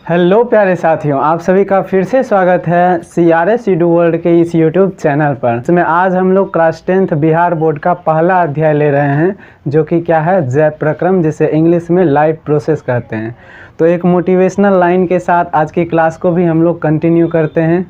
Hello प्यारे साथियों, आप सभी का फिर से स्वागत है CRS ईडू वर्ल्ड के इस यूट्यूब चैनल पर। इसमें आज हम लोग क्लास 10th बिहार बोर्ड का पहला अध्याय ले रहे हैं, जो कि क्या है, जय प्रक्रम, जिसे इंग्लिश में लाइफ प्रोसेस कहते हैं। तो एक मोटिवेशनल लाइन के साथ आज की क्लास को भी हम लोग कंटिन्यू करते हैं।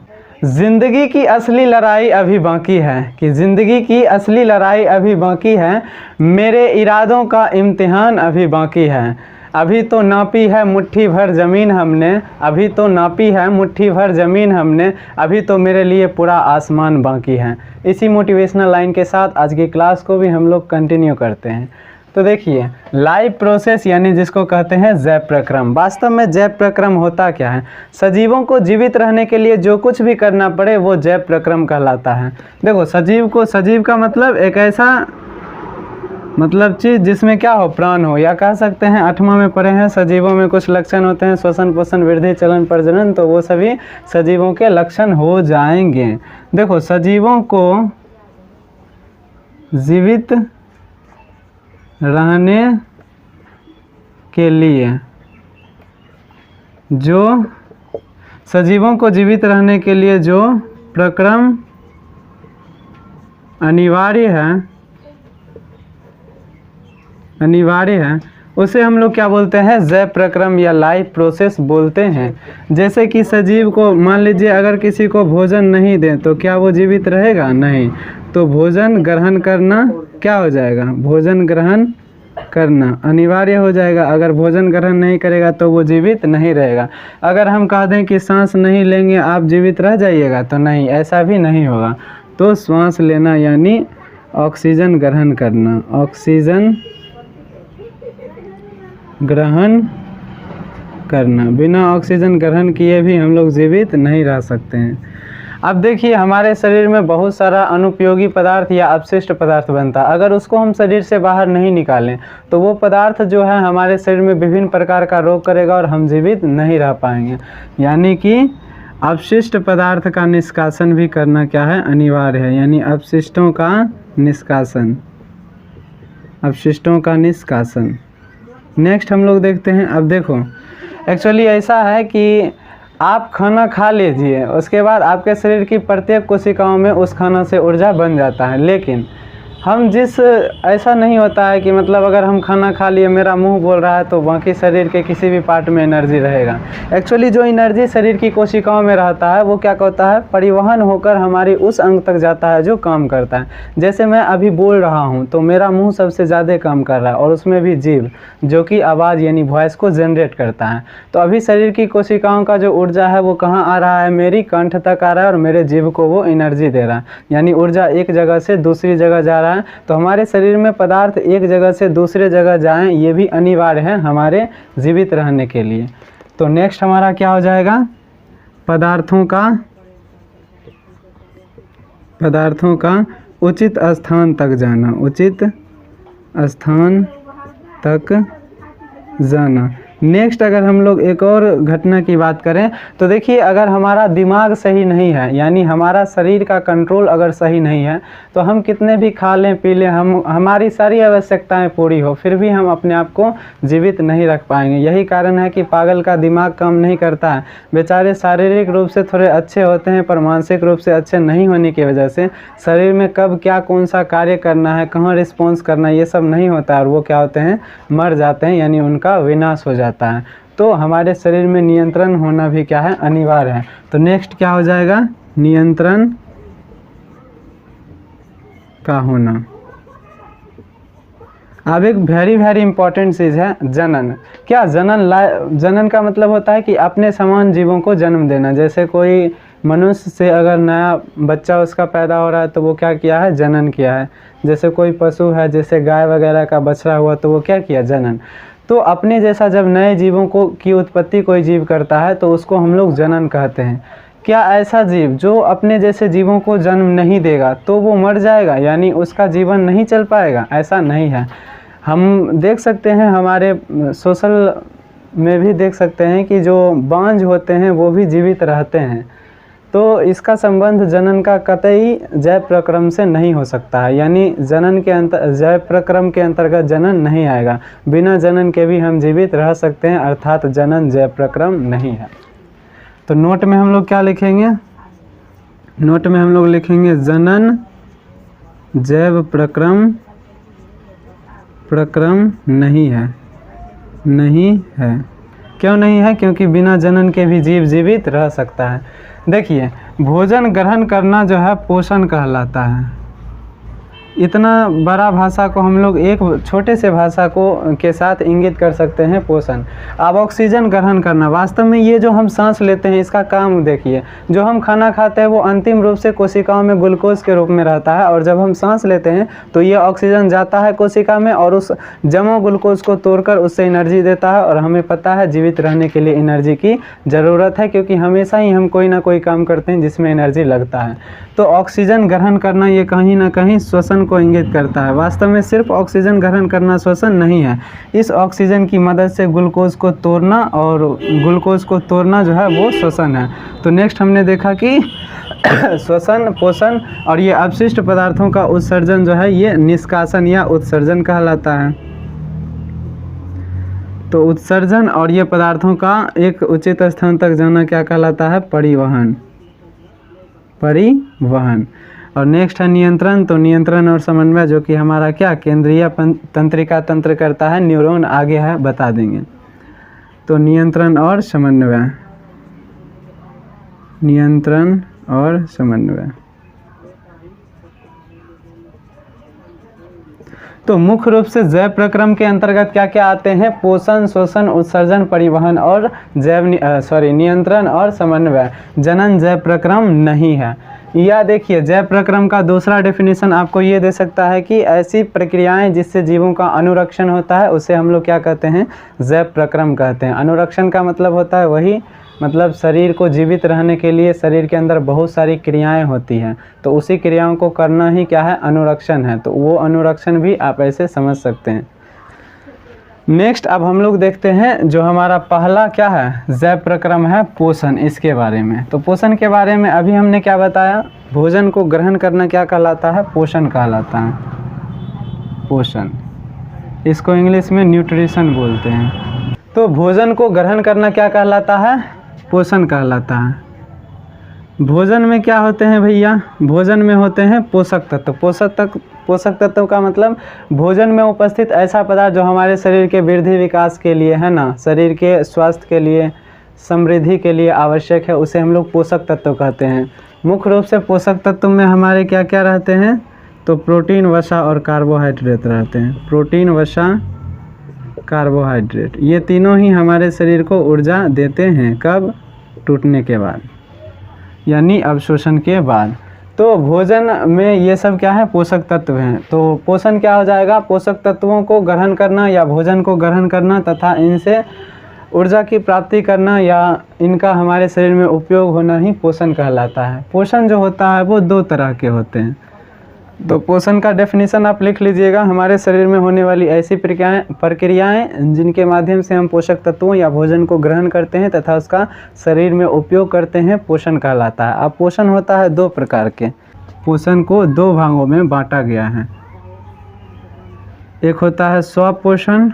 ज़िंदगी की असली लड़ाई अभी बाकी है, कि ज़िंदगी की असली लड़ाई अभी बाकी है, मेरे इरादों का इम्तिहान अभी बाकी है। अभी तो नापी है मुट्ठी भर ज़मीन हमने, अभी तो नापी है मुट्ठी भर ज़मीन हमने, अभी तो मेरे लिए पूरा आसमान बाकी है। इसी मोटिवेशनल लाइन के साथ आज की क्लास को भी हम लोग कंटिन्यू करते हैं। तो देखिए, लाइफ प्रोसेस यानी जिसको कहते हैं जय प्रक्रम। वास्तव में जय प्रक्रम होता क्या है? सजीवों को जीवित रहने के लिए जो कुछ भी करना पड़े वो जय प्रक्रम कहलाता है। देखो, सजीव का मतलब एक ऐसा चीज़ जिसमें क्या हो, प्राण हो, या कह सकते हैं 8वां में पढ़े हैं, सजीवों में कुछ लक्षण होते हैं, श्वसन, पोषण, वृद्धि, चलन, प्रजनन, तो वो सभी सजीवों के लक्षण हो जाएंगे। देखो, सजीवों को जीवित रहने के लिए जो प्रक्रम अनिवार्य है उसे हम लोग क्या बोलते हैं, जय प्रक्रम या लाइफ प्रोसेस बोलते हैं। जैसे कि सजीव को मान लीजिए अगर किसी को भोजन नहीं दें तो क्या वो जीवित रहेगा? नहीं। तो भोजन ग्रहण करना क्या हो जाएगा? भोजन ग्रहण करना अनिवार्य हो जाएगा। अगर भोजन ग्रहण नहीं करेगा तो वो जीवित नहीं रहेगा। अगर हम कह दें कि सांस नहीं लेंगे आप जीवित रह जाइएगा, तो नहीं, ऐसा भी नहीं होगा। तो श्वास लेना यानी ऑक्सीजन ग्रहण करना, ऑक्सीजन ग्रहण करना, बिना ऑक्सीजन ग्रहण किए भी हम लोग जीवित नहीं रह सकते हैं। अब देखिए, हमारे शरीर में बहुत सारा अनुपयोगी पदार्थ या अपशिष्ट पदार्थ बनता है। अगर उसको हम शरीर से बाहर नहीं निकालें तो वो पदार्थ जो है हमारे शरीर में विभिन्न प्रकार का रोग करेगा और हम जीवित नहीं रह पाएंगे। यानी कि अपशिष्ट पदार्थ का निष्कासन भी करना क्या है, अनिवार्य है। यानी अपशिष्टों का निष्कासन। नेक्स्ट हम लोग देखते हैं। अब देखो, एक्चुअली ऐसा है कि आप खाना खा लीजिए, उसके बाद आपके शरीर की प्रत्येक कोशिकाओं में उस खाना से ऊर्जा बन जाता है। लेकिन ऐसा नहीं होता है कि मतलब अगर हम खाना खा लिए, मेरा मुंह बोल रहा है, तो बाकी शरीर के किसी भी पार्ट में एनर्जी रहेगा। एक्चुअली जो एनर्जी शरीर की कोशिकाओं में रहता है वो क्या कहता है, परिवहन होकर हमारी उस अंग तक जाता है जो काम करता है। जैसे मैं अभी बोल रहा हूँ तो मेरा मुंह सबसे ज़्यादा काम कर रहा है, और उसमें भी जीभ, जो कि आवाज़ यानी वॉइस को जनरेट करता है। तो अभी शरीर की कोशिकाओं का जो ऊर्जा है वो कहाँ आ रहा है, मेरी कंठ तक आ रहा है, और मेरे जीभ को वो एनर्जी दे रहा है। यानी ऊर्जा एक जगह से दूसरी जगह जा रहा है। तो हमारे शरीर में पदार्थ एक जगह से दूसरे जगह जाएं, ये भी अनिवार्य है हमारे जीवित रहने के लिए। तो नेक्स्ट हमारा क्या हो जाएगा, पदार्थों का उचित स्थान तक जाना, उचित स्थान तक जाना। नेक्स्ट अगर हम लोग एक और घटना की बात करें तो देखिए, अगर हमारा दिमाग सही नहीं है, यानी हमारा शरीर का कंट्रोल अगर सही नहीं है, तो हम कितने भी खा लें पी लें, हमारी सारी आवश्यकताएं पूरी हो, फिर भी हम अपने आप को जीवित नहीं रख पाएंगे। यही कारण है कि पागल का दिमाग काम नहीं करता है। बेचारे शारीरिक रूप से थोड़े अच्छे होते हैं, पर मानसिक रूप से अच्छे नहीं होने की वजह से शरीर में कब क्या कौन सा कार्य करना है, कहाँ रिस्पॉन्स करना है, ये सब नहीं होता है, और वो क्या होते हैं, मर जाते हैं, यानी उनका विनाश हो जाता है। तो हमारे शरीर में नियंत्रण होना भी क्या है, अनिवार्य है। तो नेक्स्ट क्या हो जाएगा, नियंत्रण का होना। अब एक वेरी इंपॉर्टेंट चीज़ है, जनन। क्या जनन का मतलब होता है कि अपने समान जीवों को जन्म देना। जैसे कोई मनुष्य से अगर नया बच्चा उसका पैदा हो रहा है तो वो क्या किया है, जनन किया है। जैसे कोई पशु है, जैसे गाय वगैरह का बछड़ा हुआ, तो वो क्या किया, जनन। तो अपने जैसा जब नए जीवों की उत्पत्ति कोई जीव करता है तो उसको हम लोग जनन कहते हैं। क्या ऐसा जीव जो अपने जैसे जीवों को जन्म नहीं देगा तो वो मर जाएगा, यानी उसका जीवन नहीं चल पाएगा? ऐसा नहीं है। हम देख सकते हैं, हमारे सोशल में भी देख सकते हैं कि जो बांझ होते हैं वो भी जीवित रहते हैं। तो इसका संबंध जनन का कतई जय प्रक्रम से नहीं हो सकता है, यानी जय प्रक्रम के अंतर्गत जनन नहीं आएगा। बिना जनन के भी हम जीवित रह सकते हैं, अर्थात जनन जय प्रक्रम नहीं है। तो नोट में हम लोग क्या लिखेंगे? नोट में हम लोग लिखेंगे जनन जैव प्रक्रम नहीं है। नहीं है, क्यों नहीं है? क्योंकि बिना जनन के भी जीव जीवित रह सकता है। देखिए, भोजन ग्रहण करना जो है पोषण कहलाता है। इतना बड़ा भाषा को हम लोग एक छोटे से भाषा के साथ इंगित कर सकते हैं, पोषण। अब ऑक्सीजन ग्रहण करना, वास्तव में ये जो हम सांस लेते हैं इसका काम देखिए। जो हम खाना खाते हैं वो अंतिम रूप से कोशिकाओं में ग्लूकोज के रूप में रहता है, और जब हम सांस लेते हैं तो ये ऑक्सीजन जाता है कोशिका में और उस जमा ग्लूकोज को तोड़कर उससे एनर्जी देता है। और हमें पता है जीवित रहने के लिए एनर्जी की ज़रूरत है, क्योंकि हमेशा ही हम कोई ना कोई काम करते हैं जिसमें एनर्जी लगता है। तो ऑक्सीजन ग्रहण करना ये कहीं ना कहीं श्वसन को इंगित करता है। वास्तव में सिर्फ ऑक्सीजन ग्रहण करना श्वसन नहीं है, इस ऑक्सीजन की मदद से ग्लूकोज को तोड़ना, और ग्लूकोज को तोड़ना जो है वो श्वसन है। तो नेक्स्ट हमने देखा कि श्वसन, पोषण और ये अपशिष्ट पदार्थों का उत्सर्जन जो है ये निष्कासन या उत्सर्जन कहलाता है। तो उत्सर्जन और ये पदार्थों का एक उचित स्थान तक जाना क्या कहलाता है? परिवहन। और नेक्स्ट है नियंत्रण। तो नियंत्रण और समन्वय, जो कि हमारा क्या केंद्रीय तंत्रिका तंत्र करता है, न्यूरॉन आगे है बता देंगे। तो नियंत्रण और समन्वय, नियंत्रण और समन्वय। तो मुख्य रूप से जैव प्रक्रम के अंतर्गत क्या क्या आते हैं? पोषण, शोषण, उत्सर्जन, परिवहन और नियंत्रण और समन्वय। जनन जैव प्रक्रम नहीं है। या देखिए, जैव प्रक्रम का दूसरा डेफिनेशन आपको ये दे सकता है कि ऐसी प्रक्रियाएं जिससे जीवों का अनुरक्षण होता है उसे हम लोग क्या कहते हैं? जैव प्रक्रम कहते हैं। अनुरक्षण का मतलब होता है वही, मतलब शरीर को जीवित रहने के लिए शरीर के अंदर बहुत सारी क्रियाएं होती हैं, तो उसी क्रियाओं को करना ही क्या है? अनुरक्षण है। तो वो अनुरक्षण भी आप ऐसे समझ सकते हैं। नेक्स्ट अब हम लोग देखते हैं जो हमारा पहला क्या है जैव प्रक्रम है, पोषण। इसके बारे में, तो पोषण के बारे में अभी हमने क्या बताया? भोजन को ग्रहण करना क्या कहलाता है? पोषण कहलाता है। पोषण, इसको इंग्लिश में न्यूट्रिशन बोलते हैं। तो भोजन को ग्रहण करना क्या कहलाता है? पोषण कहलाता है। भोजन में क्या होते हैं भैया? भोजन में होते हैं पोषक तत्व। पोषक तत्व का मतलब भोजन में उपस्थित ऐसा पदार्थ जो हमारे शरीर के वृद्धि विकास के लिए है ना, शरीर के स्वास्थ्य के लिए, समृद्धि के लिए आवश्यक है, उसे हम लोग पोषक तत्व कहते हैं। मुख्य रूप से पोषक तत्व में हमारे क्या क्या रहते हैं? तो प्रोटीन, वसा और कार्बोहाइड्रेट रहते हैं। प्रोटीन, वसा, कार्बोहाइड्रेट, ये तीनों ही हमारे शरीर को ऊर्जा देते हैं। कब? टूटने के बाद, यानी अवशोषण के बाद। तो भोजन में ये सब क्या है? पोषक तत्व हैं। तो पोषण क्या हो जाएगा? पोषक तत्वों को ग्रहण करना या भोजन को ग्रहण करना तथा इनसे ऊर्जा की प्राप्ति करना या इनका हमारे शरीर में उपयोग होना ही पोषण कहलाता है। पोषण जो होता है वो दो तरह के होते हैं। तो पोषण का डेफिनेशन आप लिख लीजिएगा। हमारे शरीर में होने वाली ऐसी प्रक्रियाएं जिनके माध्यम से हम पोषक तत्वों या भोजन को ग्रहण करते हैं तथा उसका शरीर में उपयोग करते हैं, पोषण कहलाता है। अब पोषण होता है दो प्रकार के। पोषण को दो भागों में बांटा गया है। एक होता है स्वपोषण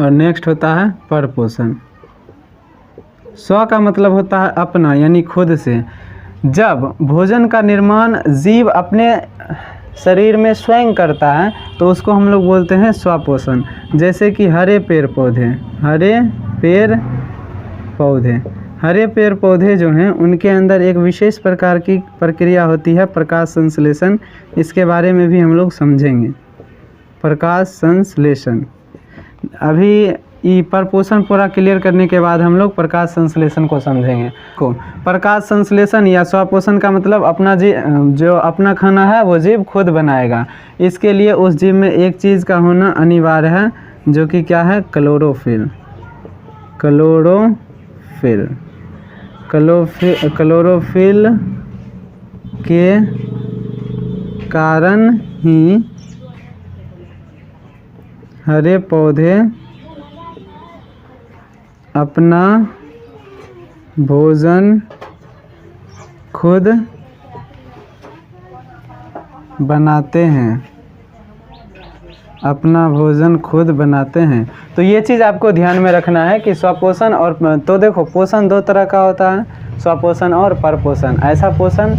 और नेक्स्ट होता है परपोषण। स्व का मतलब होता है अपना, यानी खुद से। जब भोजन का निर्माण जीव अपने शरीर में स्वयं करता है तो उसको हम लोग बोलते हैं स्वपोषण। जैसे कि हरे पेड़ पौधे जो हैं उनके अंदर एक विशेष प्रकार की प्रक्रिया होती है प्रकाश संश्लेषण। इसके बारे में भी हम लोग समझेंगे, प्रकाश संश्लेषण। अभी परपोषण पूरा क्लियर करने के बाद हम लोग प्रकाश संश्लेषण को समझेंगे। प्रकाश संश्लेषण या स्वपोषण का मतलब अपना जो अपना खाना है वो जीव खुद बनाएगा। इसके लिए उस जीव में एक चीज़ का होना अनिवार्य है, जो कि क्या है? क्लोरोफिल। क्लोरोफिल के कारण ही हरे पौधे अपना भोजन खुद बनाते हैं, अपना भोजन खुद बनाते हैं। तो ये चीज़ आपको ध्यान में रखना है कि स्वपोषण और, तो देखो पोषण दो तरह का होता है, स्वपोषण और परपोषण। ऐसा पोषण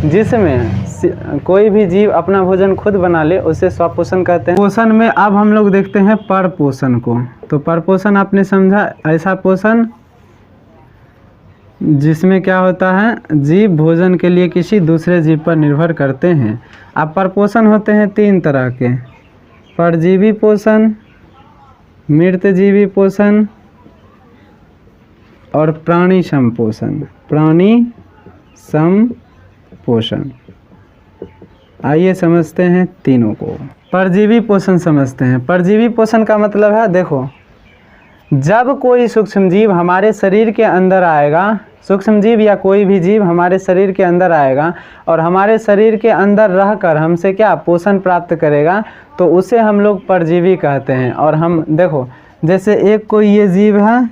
जिसमें कोई भी जीव अपना भोजन खुद बना ले उसे स्वपोषण कहते हैं। पोषण में अब हम लोग देखते हैं परपोषण को। तो परपोषण आपने समझा, ऐसा पोषण जिसमें क्या होता है, जीव भोजन के लिए किसी दूसरे जीव पर निर्भर करते हैं। अब परपोषण होते हैं 3 तरह के, परजीवी पोषण, मृतजीवी पोषण और प्राणी संपोषण। प्राणी संपोषण, आइए समझते हैं तीनों को। परजीवी पोषण समझते हैं। परजीवी पोषण का मतलब है, देखो जब कोई सूक्ष्म जीव हमारे शरीर के अंदर आएगा, सूक्ष्म जीव या कोई भी जीव हमारे शरीर के अंदर आएगा और हमारे शरीर के अंदर रहकर हमसे क्या पोषण प्राप्त करेगा, तो उसे हम लोग परजीवी कहते हैं। और हम देखो जैसे एक कोई ये जीव है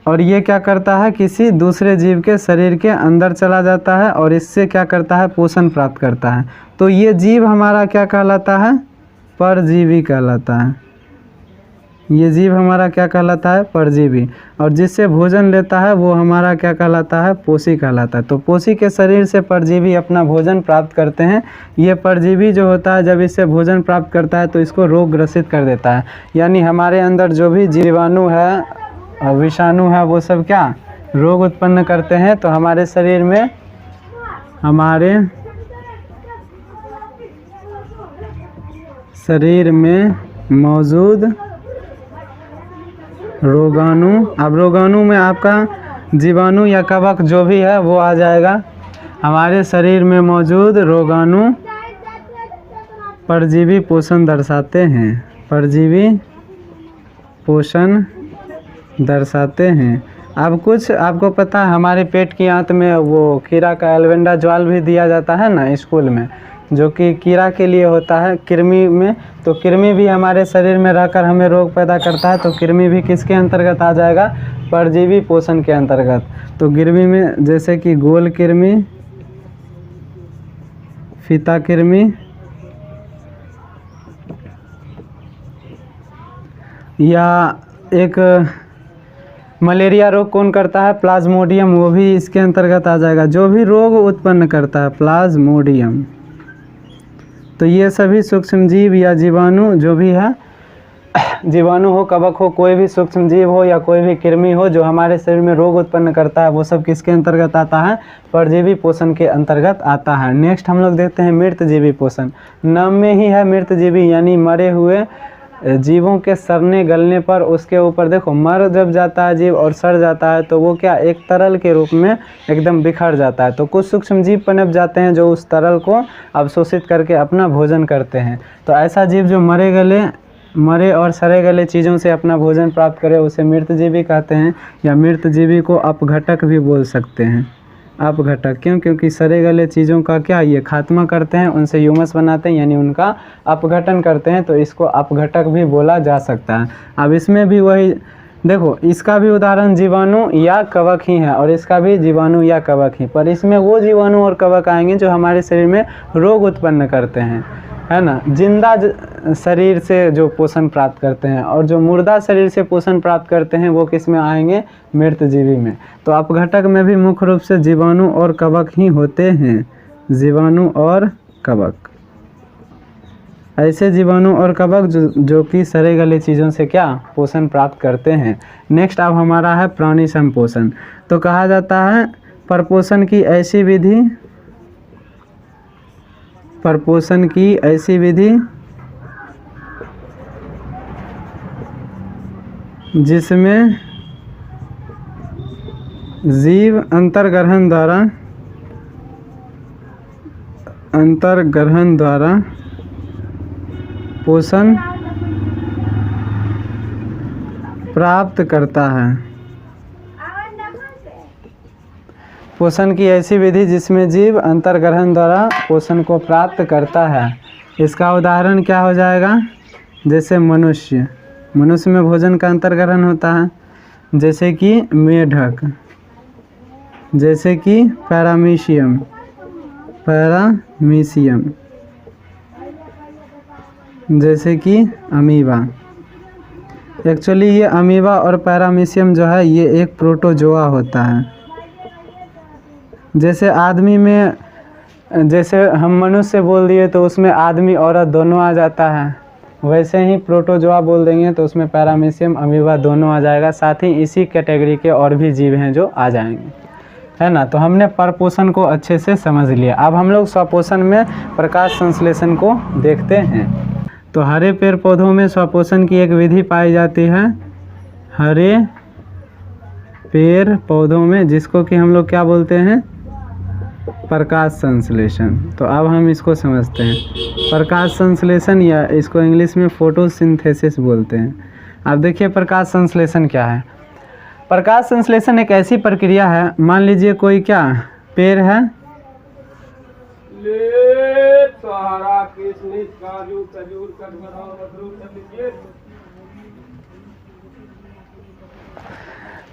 और ये क्या करता है, किसी दूसरे जीव के शरीर के अंदर चला जाता है और इससे क्या करता है, पोषण प्राप्त करता है। तो ये जीव हमारा क्या कहलाता है, परजीवी कहलाता है। ये जीव हमारा क्या कहलाता है, परजीवी। और जिससे भोजन लेता है वो हमारा क्या कहलाता है, पोषी कहलाता है। तो पोषी के शरीर से परजीवी अपना भोजन प्राप्त करते हैं। ये परजीवी जो होता है जब इससे भोजन प्राप्त करता है तो इसको रोग ग्रसित कर देता है। यानी हमारे अंदर जो भी जीवाणु है, विषाणु है, वो सब क्या रोग उत्पन्न करते हैं। तो हमारे शरीर में मौजूद रोगाणु, अब रोगाणु में आपका जीवाणु या कवक जो भी है वो आ जाएगा। हमारे शरीर में मौजूद रोगाणु परजीवी पोषण दर्शाते हैं, परजीवी पोषण दर्शाते हैं। अब कुछ आपको पता है, हमारे पेट की आंत में वो कीड़ा का एल्बेंडाजॉल भी दिया जाता है ना स्कूल में, जो कि कीड़ा के लिए होता है, कृमि में। तो कृमि भी हमारे शरीर में रहकर हमें रोग पैदा करता है। तो कृमि भी किसके अंतर्गत आ जाएगा, परजीवी पोषण के अंतर्गत। तो कृमि में जैसे कि गोल कृमि, फीता कृमि या एक मलेरिया रोग कौन करता है, प्लाज्मोडियम, वो भी इसके अंतर्गत आ जाएगा। जो भी रोग उत्पन्न करता है प्लाज्मोडियम। तो ये सभी सूक्ष्म जीव या जीवाणु जो भी है, जीवाणु हो, कवक हो, कोई भी सूक्ष्म जीव हो या कोई भी कृमि हो जो हमारे शरीर में रोग उत्पन्न करता है, वो सब किसके अंतर्गत आता है, परजीवी पोषण के अंतर्गत आता है। नेक्स्ट हम लोग देखते हैं मृतजीवी पोषण। नाम में ही है मृतजीवी, यानी मरे हुए जीवों के सड़ने गलने पर उसके ऊपर देखो मर जब जाता है जीव और सड़ जाता है तो वो क्या एक तरल के रूप में एकदम बिखर जाता है। तो कुछ सूक्ष्म जीव पनप जाते हैं जो उस तरल को अवशोषित करके अपना भोजन करते हैं। तो ऐसा जीव जो मरे और सड़े गले चीज़ों से अपना भोजन प्राप्त करे उसे मृतजीवी कहते हैं, या मृतजीवी को अपघटक भी बोल सकते हैं। अपघटक क्यों, क्योंकि सड़े गले चीज़ों का क्या ये खात्मा करते हैं, उनसे ह्यूमस बनाते हैं, यानी उनका अपघटन करते हैं। तो इसको अपघटक भी बोला जा सकता है। अब इसमें भी वही देखो, इसका भी उदाहरण जीवाणु या कवक ही है और इसका भी जीवाणु या कवक ही, पर इसमें वो जीवाणु और कवक आएंगे जो हमारे शरीर में रोग उत्पन्न करते हैं, है ना। जिंदा शरीर से जो पोषण प्राप्त करते हैं और जो मुर्दा शरीर से पोषण प्राप्त करते हैं वो किस में आएंगे, मृतजीवी में। तो अपघटक में भी मुख्य रूप से जीवाणु और कवक ही होते हैं, जीवाणु और कवक। ऐसे जीवाणु और कवक जो कि सड़े गले चीज़ों से क्या पोषण प्राप्त करते हैं। नेक्स्ट अब हमारा है प्राणी संपोषण। तो कहा जाता है परपोषण की ऐसी विधि जिसमें जीव अंतर्ग्रहण द्वारा पोषण प्राप्त करता है। पोषण की ऐसी विधि जिसमें जीव अंतर्ग्रहण द्वारा पोषण को प्राप्त करता है। इसका उदाहरण क्या हो जाएगा, जैसे मनुष्य में भोजन का अंतर्ग्रहण होता है, जैसे कि मेढक जैसे कि पैरामीशियम, जैसे कि अमीबा। एक्चुअली ये अमीबा और पैरामीशियम जो है ये एक प्रोटोजोआ होता है। जैसे आदमी में, जैसे हम मनुष्य बोल दिए तो उसमें आदमी औरत दोनों आ जाता है, वैसे ही प्रोटोजोआ बोल देंगे तो उसमें पैरामीशियम अमीबा दोनों आ जाएगा। साथ ही इसी कैटेगरी के और भी जीव हैं जो आ जाएंगे, है ना। तो हमने परपोषण को अच्छे से समझ लिया। अब हम लोग स्वपोषण में प्रकाश संश्लेषण को देखते हैं। तो हरे पेड़ पौधों में स्वपोषण की एक विधि पाई जाती है, हरे पेड़ पौधों में, जिसको कि हम लोग क्या बोलते हैं, प्रकाश संश्लेषण। तो अब हम इसको समझते हैं, प्रकाश संश्लेषण या इसको इंग्लिश में फोटोसिंथेसिस बोलते हैं। अब देखिए प्रकाश संश्लेषण क्या है। प्रकाश संश्लेषण एक ऐसी प्रक्रिया है, मान लीजिए कोई क्या पेड़ है,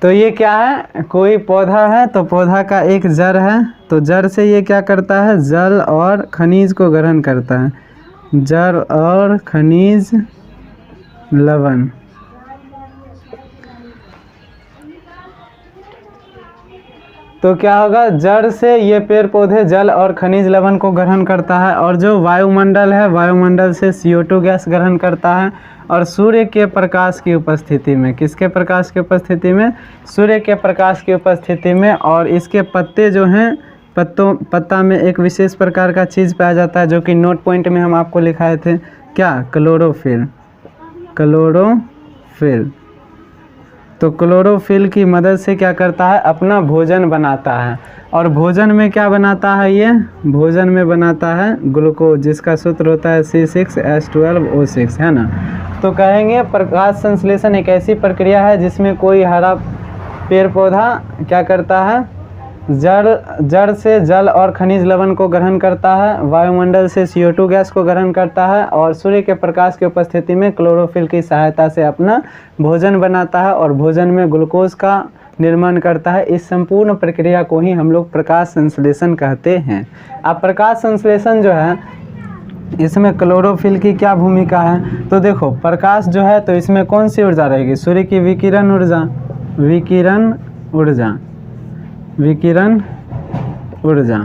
तो ये क्या है, कोई पौधा है, तो पौधा का एक जड़ है, तो जड़ से ये क्या करता है, जल और खनिज को ग्रहण करता है, जल और खनिज लवण। तो क्या होगा, जड़ से ये पेड़ पौधे जल और खनिज लवण को ग्रहण करता है, और जो वायुमंडल है, वायुमंडल से CO2 गैस ग्रहण करता है, और सूर्य के प्रकाश की उपस्थिति में, किसके प्रकाश की उपस्थिति में, सूर्य के प्रकाश की उपस्थिति में। और इसके पत्ते जो हैं, पत्ता में एक विशेष प्रकार का चीज़ पाया जाता है, जो कि नोट पॉइंट में हम आपको लिखाए थे, क्या, क्लोरोफिल। तो क्लोरोफिल की मदद से क्या करता है, अपना भोजन बनाता है। और भोजन में क्या बनाता है, ये भोजन में बनाता है ग्लूकोज, जिसका सूत्र होता है C6H12O6, है ना। तो कहेंगे प्रकाश संश्लेषण एक ऐसी प्रक्रिया है जिसमें कोई हरा पेड़ पौधा क्या करता है, जड़ से जल और खनिज लवण को ग्रहण करता है, वायुमंडल से CO2 गैस को ग्रहण करता है, और सूर्य के प्रकाश की उपस्थिति में क्लोरोफिल की सहायता से अपना भोजन बनाता है और भोजन में ग्लूकोज का निर्माण करता है। इस संपूर्ण प्रक्रिया को ही हम लोग प्रकाश संश्लेषण कहते हैं। अब प्रकाश संश्लेषण जो है, इसमें क्लोरोफिल की क्या भूमिका है, तो देखो प्रकाश जो है तो इसमें कौन सी ऊर्जा रहेगी, सूर्य की विकिरण ऊर्जा।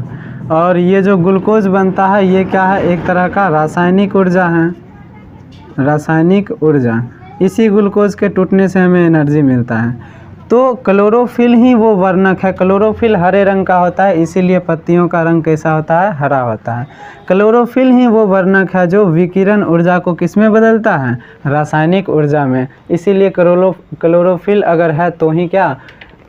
और ये जो ग्लूकोज बनता है ये क्या है, एक तरह का रासायनिक ऊर्जा। इसी ग्लूकोज के टूटने से हमें एनर्जी मिलता है। तो क्लोरोफिल ही वो वर्णक है। क्लोरोफिल हरे रंग का होता है, इसीलिए पत्तियों का रंग कैसा होता है, हरा होता है। क्लोरोफिल ही वो वर्णक है जो विकिरण ऊर्जा को किस में बदलता है, रासायनिक ऊर्जा में। इसीलिए क्लोरोफिल अगर है तो ही क्या,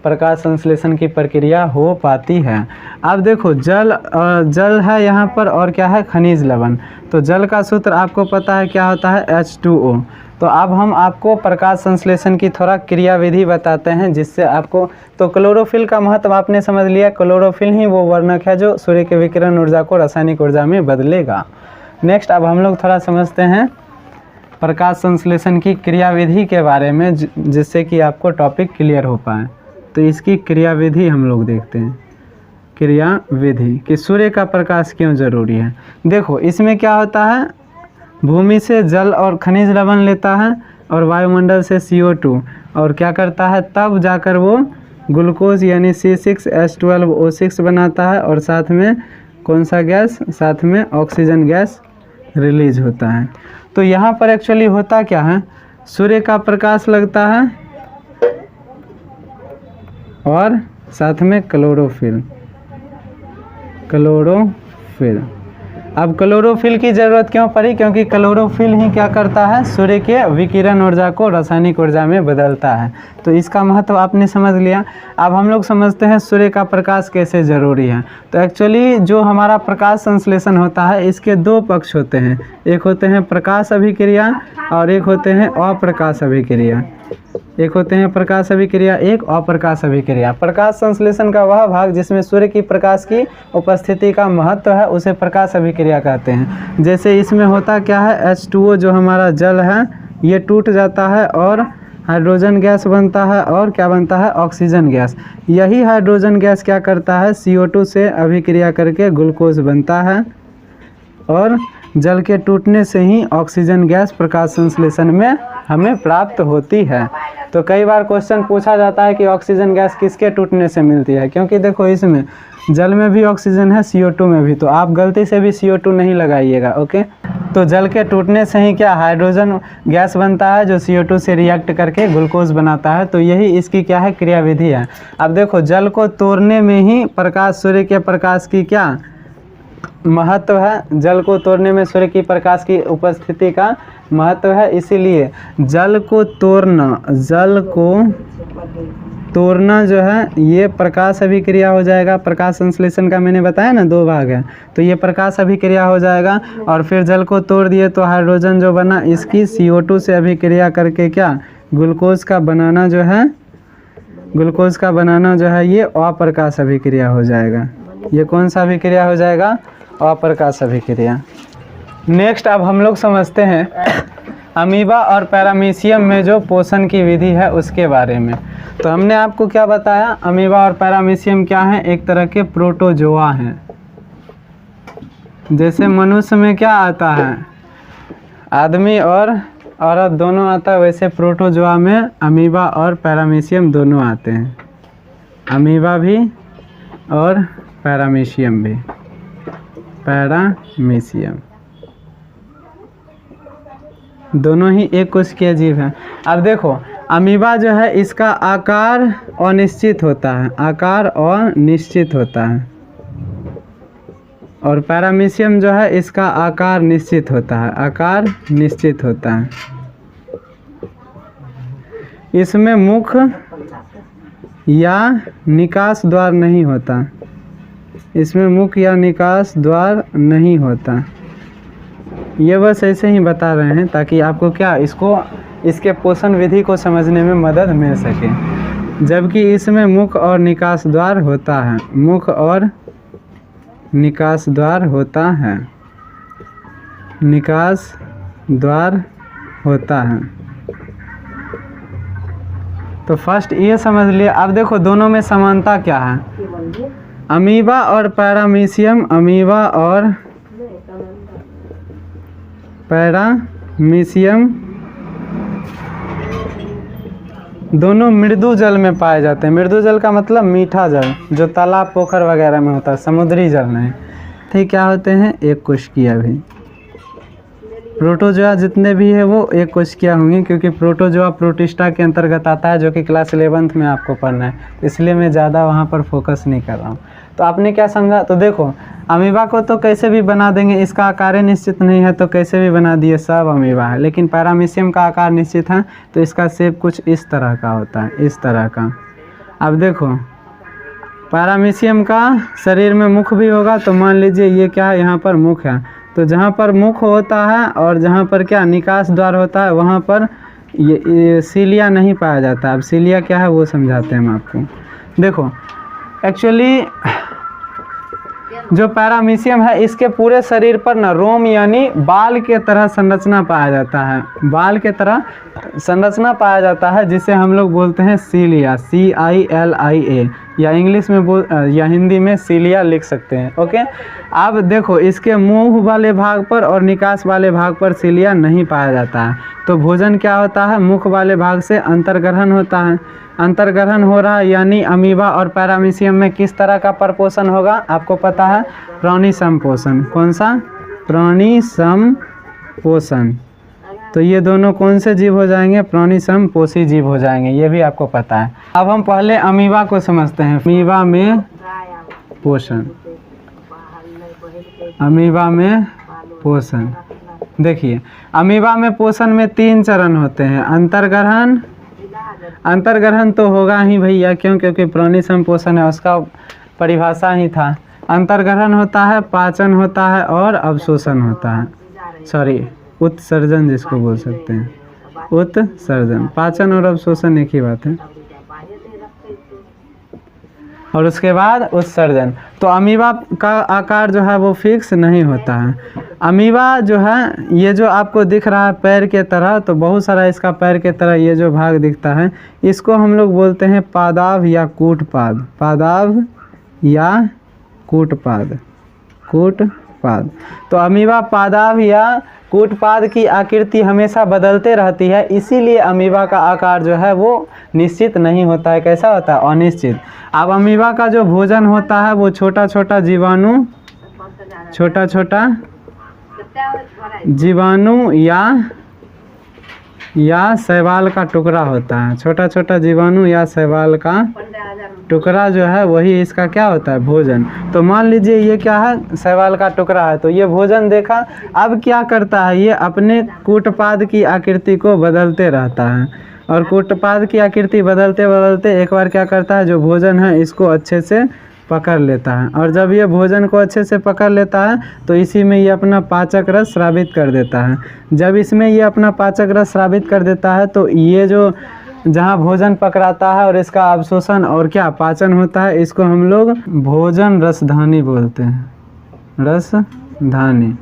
प्रकाश संश्लेषण की प्रक्रिया हो पाती है। अब देखो जल है यहाँ पर, और क्या है, खनिज लवण। तो जल का सूत्र आपको पता है क्या होता है, H2O। तो अब हम आपको प्रकाश संश्लेषण की थोड़ा क्रियाविधि बताते हैं, जिससे आपको, तो क्लोरोफिल का महत्व आपने समझ लिया। क्लोरोफिल ही वो वर्णक है जो सूर्य के विकिरण ऊर्जा को रासायनिक ऊर्जा में बदलेगा। नेक्स्ट अब हम लोग थोड़ा समझते हैं प्रकाश संश्लेषण की क्रियाविधि के बारे में, जिससे कि आपको टॉपिक क्लियर हो पाए। तो इसकी क्रियाविधि हम लोग देखते हैं, क्रियाविधि कि सूर्य का प्रकाश क्यों ज़रूरी है। देखो इसमें क्या होता है, भूमि से जल और खनिज लवण लेता है, और वायुमंडल से CO2, और क्या करता है, तब जाकर वो ग्लूकोज यानी C6H12O6 बनाता है, और साथ में कौन सा गैस, साथ में ऑक्सीजन गैस रिलीज होता है। तो यहाँ पर एक्चुअली होता क्या है, सूर्य का प्रकाश लगता है और साथ में क्लोरोफिल। अब क्लोरोफिल की ज़रूरत क्यों पड़ी, क्योंकि क्लोरोफिल ही क्या करता है, सूर्य के विकिरण ऊर्जा को रासायनिक ऊर्जा में बदलता है। तो इसका महत्व आपने समझ लिया। अब हम लोग समझते हैं सूर्य का प्रकाश कैसे ज़रूरी है। तो एक्चुअली जो हमारा प्रकाश संश्लेषण होता है, इसके दो पक्ष होते हैं, एक होते हैं प्रकाश अभिक्रिया और एक होते हैं अप्रकाश अभिक्रिया। एक होते हैं प्रकाश अभिक्रिया, एक अप्रकाश अभिक्रिया। प्रकाश संश्लेषण का वह भाग जिसमें सूर्य की प्रकाश की उपस्थिति का महत्व है, उसे प्रकाश अभिक्रिया कहते हैं। जैसे इसमें होता क्या है, H2O जो हमारा जल है ये टूट जाता है और हाइड्रोजन गैस बनता है और क्या बनता है, ऑक्सीजन गैस। यही हाइड्रोजन गैस क्या करता है, CO2 से अभिक्रिया करके ग्लूकोज बनता है और जल के टूटने से ही ऑक्सीजन गैस प्रकाश संश्लेषण में हमें प्राप्त होती है। तो कई बार क्वेश्चन पूछा जाता है कि ऑक्सीजन गैस किसके टूटने से मिलती है, क्योंकि देखो इसमें जल में भी ऑक्सीजन है, CO2 में भी, तो आप गलती से भी CO2 नहीं लगाइएगा, ओके। तो जल के टूटने से ही क्या हाइड्रोजन गैस बनता है जो CO2 से रिएक्ट करके ग्लूकोज बनाता है। तो यही इसकी क्या है, क्रियाविधि है। अब देखो जल को तोड़ने में ही प्रकाश, सूर्य के प्रकाश की क्या महत्व है, जल को तोड़ने में सूर्य की प्रकाश की उपस्थिति का महत्व है। इसीलिए जल को तोड़ना जो है ये प्रकाश अभिक्रिया हो जाएगा। प्रकाश संश्लेषण का मैंने बताया ना 2 भाग है, तो ये प्रकाश अभिक्रिया हो जाएगा। और फिर जल को तोड़ दिए तो हाइड्रोजन जो बना इसकी CO2 से अभिक्रिया करके क्या ग्लूकोज का बनाना जो है ये अप्रकाश अभिक्रिया हो जाएगा। ये कौन सा अभिक्रिया हो जाएगा, अप्रकाश अभिक्रिया। नेक्स्ट अब हम लोग समझते हैं अमीबा और पैरामीशियम में जो पोषण की विधि है उसके बारे में। तो हमने आपको क्या बताया, अमीबा और पैरामीशियम क्या है, एक तरह के प्रोटोजोआ हैं। जैसे मनुष्य में क्या आता है, आदमी और औरत दोनों आता है, वैसे प्रोटोजोआ में अमीबा और पैरामीशियम दोनों आते हैं। अमीबा भी और पैरामीशियम भी। पैरामीशियम दोनों ही एक कोशिकीय जीव हैं। अब देखो अमीबा जो है इसका आकार अनिश्चित होता है, आकार अनिश्चित होता है, और पैरामीशियम जो है इसका आकार निश्चित होता है, आकार निश्चित होता है। इसमें मुख या निकास द्वार नहीं होता, इसमें मुख या निकास द्वार नहीं होता। ये बस ऐसे ही बता रहे हैं ताकि आपको क्या इसके पोषण विधि को समझने में मदद मिल सके। जबकि इसमें मुख और निकास द्वार होता है, मुख और निकास द्वार होता है, निकास द्वार होता है। तो फर्स्ट ये समझ लिए। अब देखो दोनों में समानता क्या है, अमीबा और पैरामीशियम, अमीबा और पैरामीशियम दोनों मृदु जल में पाए जाते हैं। मृदु जल का मतलब मीठा जल, जो तालाब पोखर वगैरह में होता है, समुद्री जल नहीं। ठीक, क्या होते हैं, एक कोशिकीय भी। प्रोटोजोआ जितने भी है वो एक कोशिकीय होंगे, क्योंकि प्रोटोजोआ प्रोटिस्टा के अंतर्गत आता है, जो कि क्लास 11th में आपको पढ़ना है, इसलिए मैं ज़्यादा वहाँ पर फोकस नहीं कर रहा हूँ। तो आपने क्या समझा, तो देखो अमीबा को तो कैसे भी बना देंगे, इसका आकार निश्चित नहीं है तो कैसे भी बना दिए, सब अमीबा है। लेकिन पैरामीशियम का आकार निश्चित है तो इसका शेप कुछ इस तरह का होता है, इस तरह का। अब देखो पैरामीशियम का शरीर में मुख भी होगा, तो मान लीजिए ये क्या है, यहाँ पर मुख है, तो जहाँ पर मुख होता है और जहाँ पर क्या निकास द्वार होता है वहाँ पर ये सीलिया नहीं पाया जाता। अब सीलिया क्या है वो समझाते हैं हम आपको। देखो एक्चुअली जो पैरामीशियम है इसके पूरे शरीर पर ना रोम यानी बाल के तरह संरचना पाया जाता है, बाल के तरह संरचना पाया जाता है, जिसे हम लोग बोलते हैं सीलिया, CILIA, या इंग्लिश में या हिंदी में सीलिया लिख सकते हैं। ओके, अब देखो इसके मुंह वाले भाग पर और निकास वाले भाग पर सीलिया नहीं पाया जाता है। तो भोजन क्या होता है, मुख वाले भाग से अंतर्ग्रहण होता है। अंतर्ग्रहण हो रहा है यानी अमीबा और पैरामीशियम में किस तरह का परपोषण होगा, आपको पता है, प्राणी संपोषण। कौन सा, प्राणी संपोषण। तो ये दोनों कौन से जीव हो जाएंगे, प्राणी संपोषी जीव हो जाएंगे, ये भी आपको पता है। अब हम पहले अमीबा को समझते हैं। अमीबा में पोषण, अमीबा में पोषण। देखिए अमीबा में पोषण में 3 चरण होते हैं। अंतर्ग्रहण, अंतर्ग्रहण तो होगा ही भैया, क्यों, क्योंकि प्राणी संपोषण है, उसका परिभाषा ही था। अंतर्ग्रहण होता है, पाचन होता है और अवशोषण होता है, सॉरी उत्सर्जन जिसको बोल सकते हैं, उत्सर्जन। पाचन और अवशोषण एक ही बात है। और उसके बाद उत्सर्जन। तो अमीबा का आकार जो है वो फिक्स नहीं होता है। अमीबा जो है ये जो आपको दिख रहा है पैर के तरह, तो बहुत सारा इसका पैर के तरह ये जो भाग दिखता है इसको हम लोग बोलते हैं पादाभ या कूटपाद। पादाभ या कूटपाद, कूटपाद। तो अमीबा पादाभ या कूटपाद की आकृति हमेशा बदलते रहती है, इसीलिए अमीबा का आकार जो है वो निश्चित नहीं होता है। कैसा होता है? अनिश्चित। अब अमीबा का जो भोजन होता है वो छोटा छोटा जीवाणु, छोटा छोटा जीवाणु या शैवाल का टुकड़ा होता है। छोटा छोटा जीवाणु या शैवाल का टुकड़ा जो है वही इसका क्या होता है? भोजन। तो मान लीजिए ये क्या है? शैवाल का टुकड़ा है, तो ये भोजन देखा। अब क्या करता है? ये अपने कूटपाद की आकृति को बदलते रहता है, और कूटपाद की आकृति बदलते बदलते एक बार क्या करता है? जो भोजन है इसको अच्छे से पकड़ लेता है, और जब ये भोजन को अच्छे से पकड़ लेता है तो इसी में ये अपना पाचक रस स्रावित कर देता है। जब इसमें ये अपना पाचक रस स्रावित कर देता है तो ये जो जहाँ भोजन पकड़ाता है और इसका अवशोषण और क्या पाचन होता है, इसको हम लोग भोजन रसधानी बोलते हैं। रसधानी,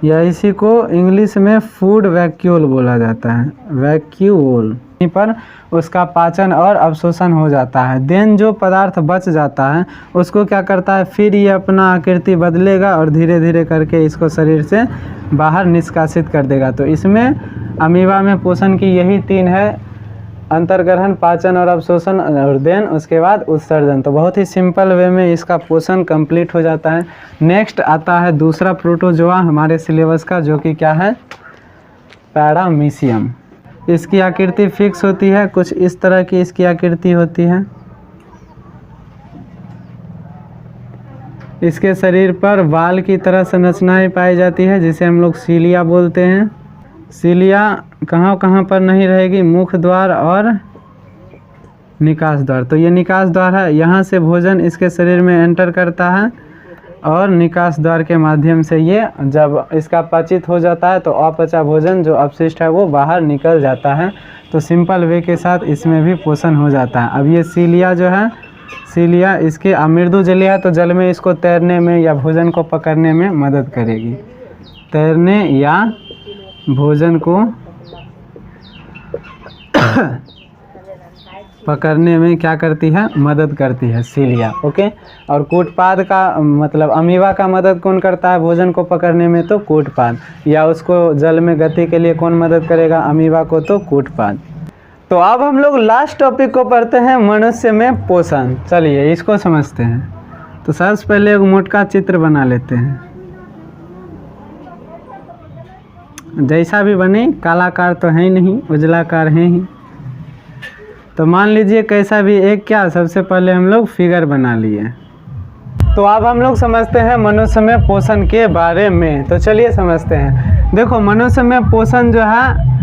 या इसी को इंग्लिश में फूड वैक्यूल बोला जाता है। वैक्यूल पर उसका पाचन और अवशोषण हो जाता है। देन जो पदार्थ बच जाता है उसको क्या करता है? फिर ये अपना आकृति बदलेगा और धीरे धीरे करके इसको शरीर से बाहर निष्कासित कर देगा। तो इसमें अमीबा में पोषण की यही तीन है: अंतर्ग्रहण, पाचन और अवशोषण, और देन उसके बाद उत्सर्जन। तो बहुत ही सिंपल वे में इसका पोषण कंप्लीट हो जाता है। नेक्स्ट आता है दूसरा प्रोटोजोआ हमारे सिलेबस का, जो कि क्या है? पैरामीशियम। इसकी आकृति फिक्स होती है, कुछ इस तरह की इसकी आकृति होती है। इसके शरीर पर बाल की तरह संरचनाएं पाई जाती है, जिसे हम लोग सीलिया बोलते हैं। सीलिया कहाँ कहाँ पर नहीं रहेगी? मुख द्वार और निकास द्वार। तो ये निकास द्वार है, यहाँ से भोजन इसके शरीर में एंटर करता है, और निकास द्वार के माध्यम से ये जब इसका पाचित हो जाता है तो अपचा भोजन जो अपशिष्ट है वो बाहर निकल जाता है। तो सिंपल वे के साथ इसमें भी पोषण हो जाता है। अब ये सीलिया जो है, सीलिया इसके मृदु जलीय है, तो जल में इसको तैरने में या भोजन को पकड़ने में मदद करेगी। तैरने या भोजन को पकड़ने में क्या करती है? मदद करती है सीलिया। ओके। और कूटपाद का मतलब अमीबा का मदद कौन करता है भोजन को पकड़ने में? तो कूटपाद। या उसको जल में गति के लिए कौन मदद करेगा अमीबा को? तो कूटपाद। तो अब हम लोग लास्ट टॉपिक को पढ़ते हैं, मनुष्य में पोषण। चलिए इसको समझते हैं। तो सबसे पहले एक मोटा चित्र बना लेते हैं, जैसा भी बने, कालाकार तो है ही नहीं, उजलाकार है ही। तो मान लीजिए कैसा भी एक क्या, सबसे पहले हम लोग फिगर बना लिए। तो अब हम लोग समझते हैं मनुष्य में पोषण के बारे में। तो चलिए समझते हैं। देखो मनुष्य में पोषण जो है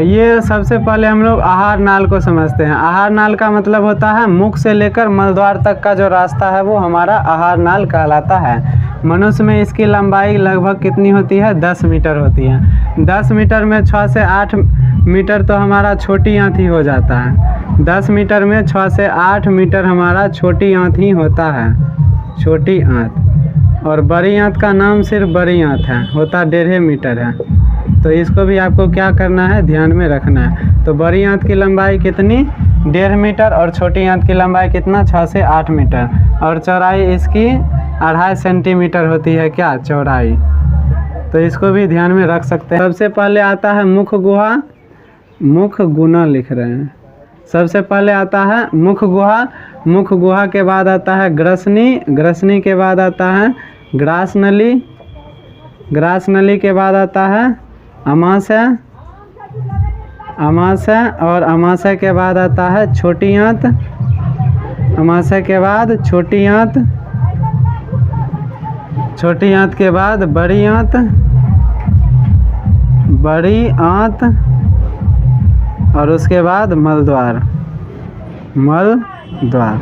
ये सबसे पहले हम लोग आहार नाल को समझते हैं। आहार नाल का मतलब होता है मुख से लेकर मलद्वार तक का जो रास्ता है वो हमारा आहार नाल कहलाता है। मनुष्य में इसकी लंबाई लगभग कितनी होती है? 10 मीटर होती है। 10 मीटर में 6 से 8 मीटर तो हमारा छोटी आंत ही हो जाता है। 10 मीटर में 6 से 8 मीटर हमारा छोटी आंत ही होता है, छोटी आंत। और बड़ी आंत का नाम सिर्फ बड़ी आंत है, होता 1.5 मीटर है। तो इसको भी आपको क्या करना है? ध्यान में रखना है। तो बड़ी आंत की लंबाई कितनी? 1.5 मीटर, और छोटी आंत की लंबाई कितना? 6 से 8 मीटर। और चौड़ाई इसकी 2.5 सेंटीमीटर होती है, क्या चौड़ाई। तो इसको भी ध्यान में रख सकते हैं। सबसे पहले आता है मुख गुहा, मुख गुना लिख रहे हैं। सबसे पहले आता है मुख गुहा, मुख गुहा के बाद आता है ग्रसनी, ग्रसनी के बाद आता है ग्रास नली, ग्रास नली के बाद आता है अमाशय, अमाशय, और अमाशय के बाद आता है छोटी आंत, अमाशय के बाद छोटी आंत, छोटी आंत के बाद बड़ी आंत, बड़ी आंत, और उसके बाद मलद्वार, मलद्वार।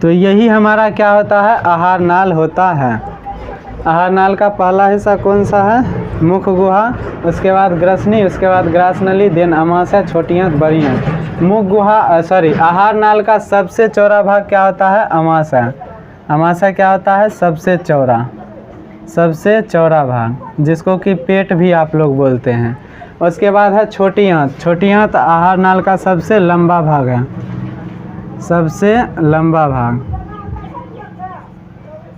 तो यही हमारा क्या होता है? आहार नाल होता है। आहार नाल का पहला हिस्सा कौन सा है? मुख गुहा, उसके बाद ग्रसनी, उसके बाद ग्रास नली, देन अमाशय, छोटी आंत, बड़ी आंत। मुख गुहा आहार नाल का सबसे चौड़ा भाग क्या होता है? अमाशय। अमाशय क्या होता है? सबसे चौड़ा। सबसे चौड़ा भाग, जिसको कि पेट भी आप लोग बोलते हैं। उसके बाद है छोटी आंत। छोटी आंत आहार नाल का सबसे लंबा भाग है, सबसे लंबा भाग,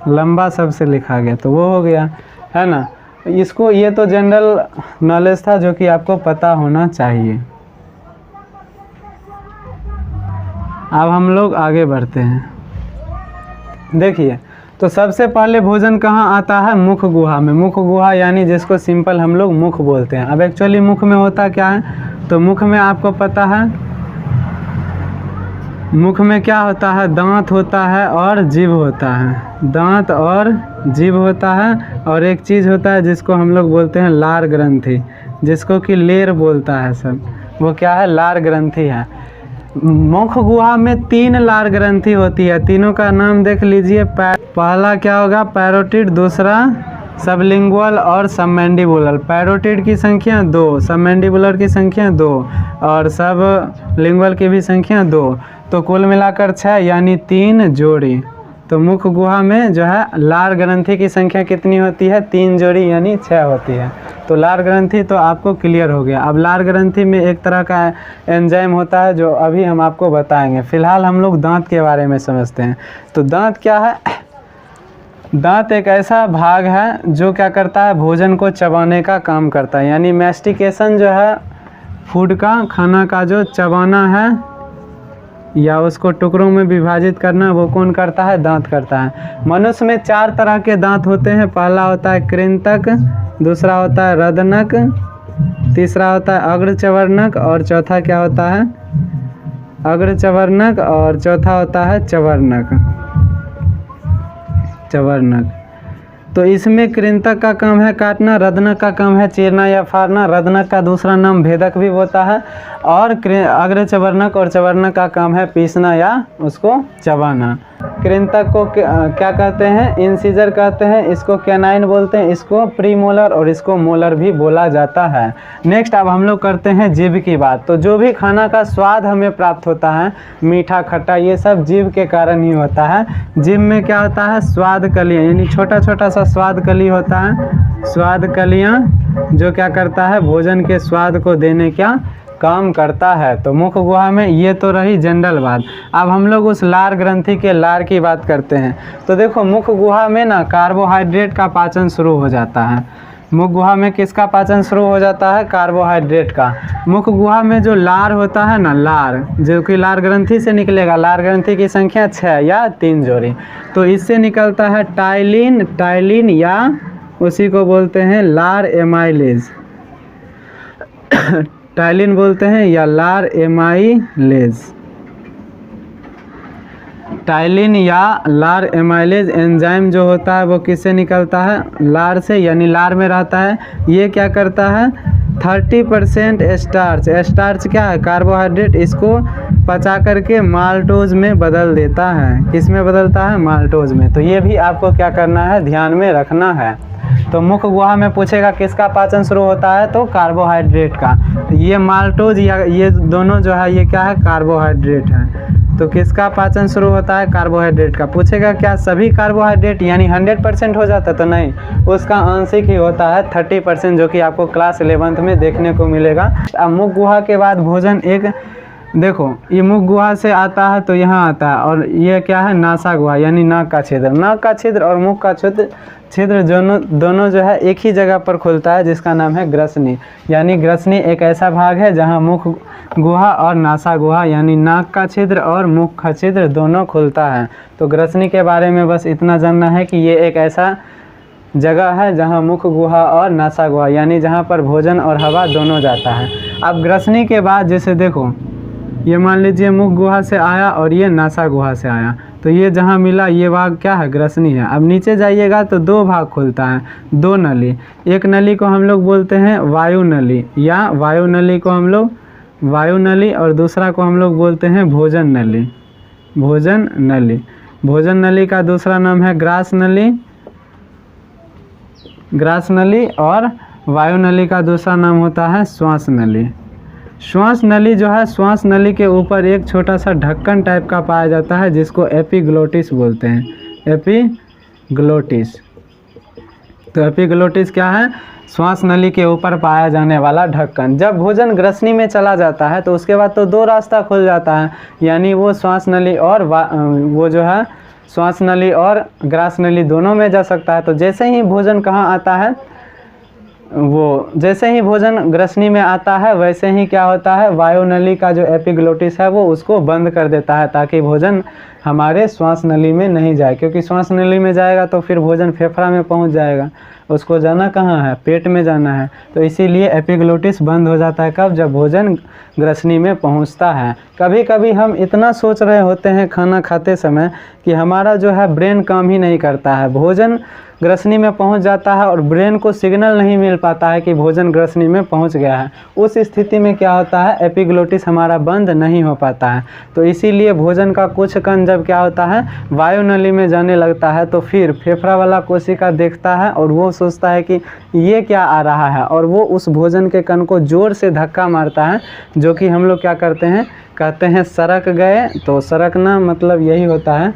लंबा सबसे लिखा गया तो वो हो गया, है ना। इसको, ये तो जनरल नॉलेज था जो कि आपको पता होना चाहिए। अब हम लोग आगे बढ़ते हैं। देखिए, तो सबसे पहले भोजन कहाँ आता है? मुख गुहा में। मुख गुहा यानी जिसको सिंपल हम लोग मुख बोलते हैं। अब एक्चुअली मुख में होता क्या है? तो मुख में आपको पता है, मुख में क्या होता है? दांत होता है और जीभ होता है। दांत और जीभ होता है, और एक चीज़ होता है जिसको हम लोग बोलते हैं लार ग्रंथि, जिसको कि लेर बोलता है सब। वो क्या है? लार ग्रंथि है। मुख गुहा में 3 लार ग्रंथि होती है। तीनों का नाम देख लीजिए। पहला क्या होगा? पैरोटिड, दूसरा सबलिंगुअल और सबमैंडिबुलर। पैरोटिड की संख्या 2, सबमैंडिबुलर की संख्या 2 और सब लिंगुअल की भी संख्या 2। तो कुल मिलाकर 6 यानी 3 जोड़ी। तो मुख गुहा में जो है लार ग्रंथि की संख्या कितनी होती है? 3 जोड़ी यानी 6 होती है। तो लार ग्रंथि तो आपको क्लियर हो गया। अब लार ग्रंथि में एक तरह का एंजाइम होता है जो अभी हम आपको बताएंगे। फिलहाल हम लोग दांत के बारे में समझते हैं। तो दांत क्या है? दांत एक ऐसा भाग है जो क्या करता है? भोजन को चबाने का काम करता है। यानी मैस्टिकेशन जो है फूड का, खाना का जो चबाना है या उसको टुकड़ों में विभाजित करना, वो कौन करता है? दांत करता है। मनुष्य में 4 तरह के दांत होते हैं। पहला होता है कृंतक, दूसरा होता है रदनक, तीसरा होता है अग्रचवर्णक और चौथा क्या होता है? अग्रचवर्णक और चौथा होता है चवर्णक। चवर्णक। तो इसमें कृंतक का काम है काटना, रदनक का काम है चीरना या फाड़ना, रदनक का दूसरा नाम भेदक भी होता है, और अग्रचवर्णक और चवर्णक का काम है पीसना या उसको चबाना। कृंतक को क्या कहते हैं? इंसीजर कहते हैं। इसको कैनाइन बोलते हैं, इसको प्रीमोलर और इसको मोलर भी बोला जाता है। नेक्स्ट अब हम लोग करते हैं जीभ की बात। तो जो भी खाना का स्वाद हमें प्राप्त होता है, मीठा खट्टा, ये सब जीभ के कारण ही होता है। जीभ में क्या होता है? स्वाद कलियाँ, यानी छोटा छोटा सा स्वाद कली होता है। स्वाद कलियाँ जो क्या करता है? भोजन के स्वाद को देने का काम करता है। तो मुख गुहा में ये तो रही जनरल बात। अब हम लोग उस लार ग्रंथि के लार की बात करते हैं। तो देखो, मुख गुहा में ना कार्बोहाइड्रेट का पाचन शुरू हो जाता है। मुख गुहा में किसका पाचन शुरू हो जाता है? कार्बोहाइड्रेट का। मुख गुहा में जो लार होता है ना, लार जो कि लार ग्रंथि से निकलेगा, लार ग्रंथि की संख्या 6 या 3 जोड़ी। तो इससे निकलता है टाइलिन, टाइलिन या उसी को बोलते हैं लार एमाइलेज। टाइलिन बोलते हैं या लार एमाइलेज। टाइलिन या लार एमाइलेज एंजाइम जो होता है वो किससे निकलता है? लार से, यानी लार में रहता है। ये क्या करता है? 30% स्टार्च, स्टार्च क्या है? कार्बोहाइड्रेट, इसको पचा करके माल्टोज में बदल देता है। किस में बदलता है? माल्टोज में। तो ये भी आपको क्या करना है? ध्यान में रखना है। तो मुख गुहा में पूछेगा किसका पाचन शुरू होता है? तो कार्बोहाइड्रेट का। ये माल्टोज या ये दोनों जो है ये क्या है? कार्बोहाइड्रेट है। तो किसका पाचन शुरू होता है? कार्बोहाइड्रेट का। पूछेगा क्या सभी कार्बोहाइड्रेट यानी 100% हो जाता है? तो नहीं, उसका आंशिक ही होता है 30%, जो कि आपको क्लास 11th में देखने को मिलेगा। अब मुख गुहा के बाद भोजन एक, देखो ये मुख गुहा से आता है तो यहाँ आता है, और ये क्या है? नासा गुहा यानी नाक का छिद्र। नाक का छिद्र और मुख का छिद्र दोनों जो है एक ही जगह पर खुलता है, जिसका नाम है ग्रसनी। यानी ग्रसनी एक ऐसा भाग है जहाँ मुख गुहा और नासा गुहा यानी नाक का छिद्र और मुख का छिद्र दोनों खुलता है। तो ग्रसनी के बारे में बस इतना जानना है कि ये एक ऐसा जगह है जहाँ मुख गुहा और नासा गुहा यानी जहाँ पर भोजन और हवा दोनों जाता है। अब ग्रसनी के बाद जैसे देखो, ये मान लीजिए मुख गुहा से आया और ये नासा गुहा से आया, तो ये जहाँ मिला ये भाग क्या है? ग्रसनी है। अब नीचे जाइएगा तो 2 भाग खुलता है, 2 नली। एक नली को हम लोग बोलते हैं वायु नली, या वायु नली को हम लोग वायु नली, और दूसरा को हम लोग बोलते हैं भोजन नली। भोजन नली। भोजन नली का दूसरा नाम है ग्रास नली, ग्रास नली, और वायु नली का दूसरा नाम होता है श्वास नली। श्वास नली जो है, श्वास नली के ऊपर एक छोटा सा ढक्कन टाइप का पाया जाता है जिसको एपिग्लोटिस बोलते हैं। एपिग्लोटिस। तो एपिग्लोटिस क्या है? श्वास नली के ऊपर पाया जाने वाला ढक्कन। जब भोजन ग्रसनी में चला जाता है तो उसके बाद तो दो रास्ता खुल जाता है, यानी वो श्वास नली और वो जो है श्वास नली और ग्रास नली दोनों में जा सकता है। तो जैसे ही भोजन कहाँ आता है, वो जैसे ही भोजन ग्रसनी में आता है वैसे ही क्या होता है, वायु नली का जो एपिग्लोटिस है वो उसको बंद कर देता है ताकि भोजन हमारे श्वास नली में नहीं जाए, क्योंकि श्वास नली में जाएगा तो फिर भोजन फेफड़ा में पहुंच जाएगा, उसको जाना कहाँ है, पेट में जाना है। तो इसीलिए एपिग्लोटिस बंद हो जाता है कब? जब भोजन ग्रसनी में पहुंचता है। कभी कभी हम इतना सोच रहे होते हैं खाना खाते समय कि हमारा जो है ब्रेन काम ही नहीं करता है, भोजन ग्रसनी में पहुंच जाता है और ब्रेन को सिग्नल नहीं मिल पाता है कि भोजन ग्रसनी में पहुंच गया है। उस स्थिति में क्या होता है, एपिग्लोटिस हमारा बंद नहीं हो पाता है। तो इसीलिए भोजन का कुछ कण जब क्या होता है वायु नली में जाने लगता है तो फिर फेफड़ा वाला कोशिका देखता है और वो सोचता है कि ये क्या आ रहा है, और वो उस भोजन के कण को जोर से धक्का मारता है, जो कि हम लोग क्या करते हैं, कहते हैं सरक गए। तो सरकना मतलब यही होता है,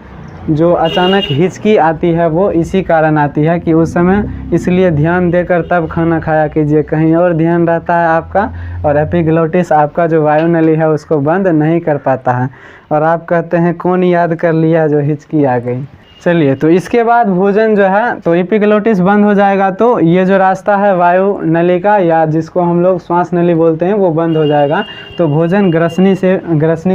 जो अचानक हिचकी आती है वो इसी कारण आती है कि उस समय, इसलिए ध्यान देकर तब खाना खाया कीजिए, कहीं और ध्यान रहता है आपका और एपिग्लोटिस आपका जो वायु नली है उसको बंद नहीं कर पाता है। और आप कहते हैं कौन याद कर लिया जो हिचकी आ गई। चलिए, तो इसके बाद भोजन जो है तो एपिग्लोटिस बंद हो जाएगा तो ये जो रास्ता है वायु नली का, या जिसको हम लोग श्वास नली बोलते हैं, वो बंद हो जाएगा। तो भोजन ग्रसनी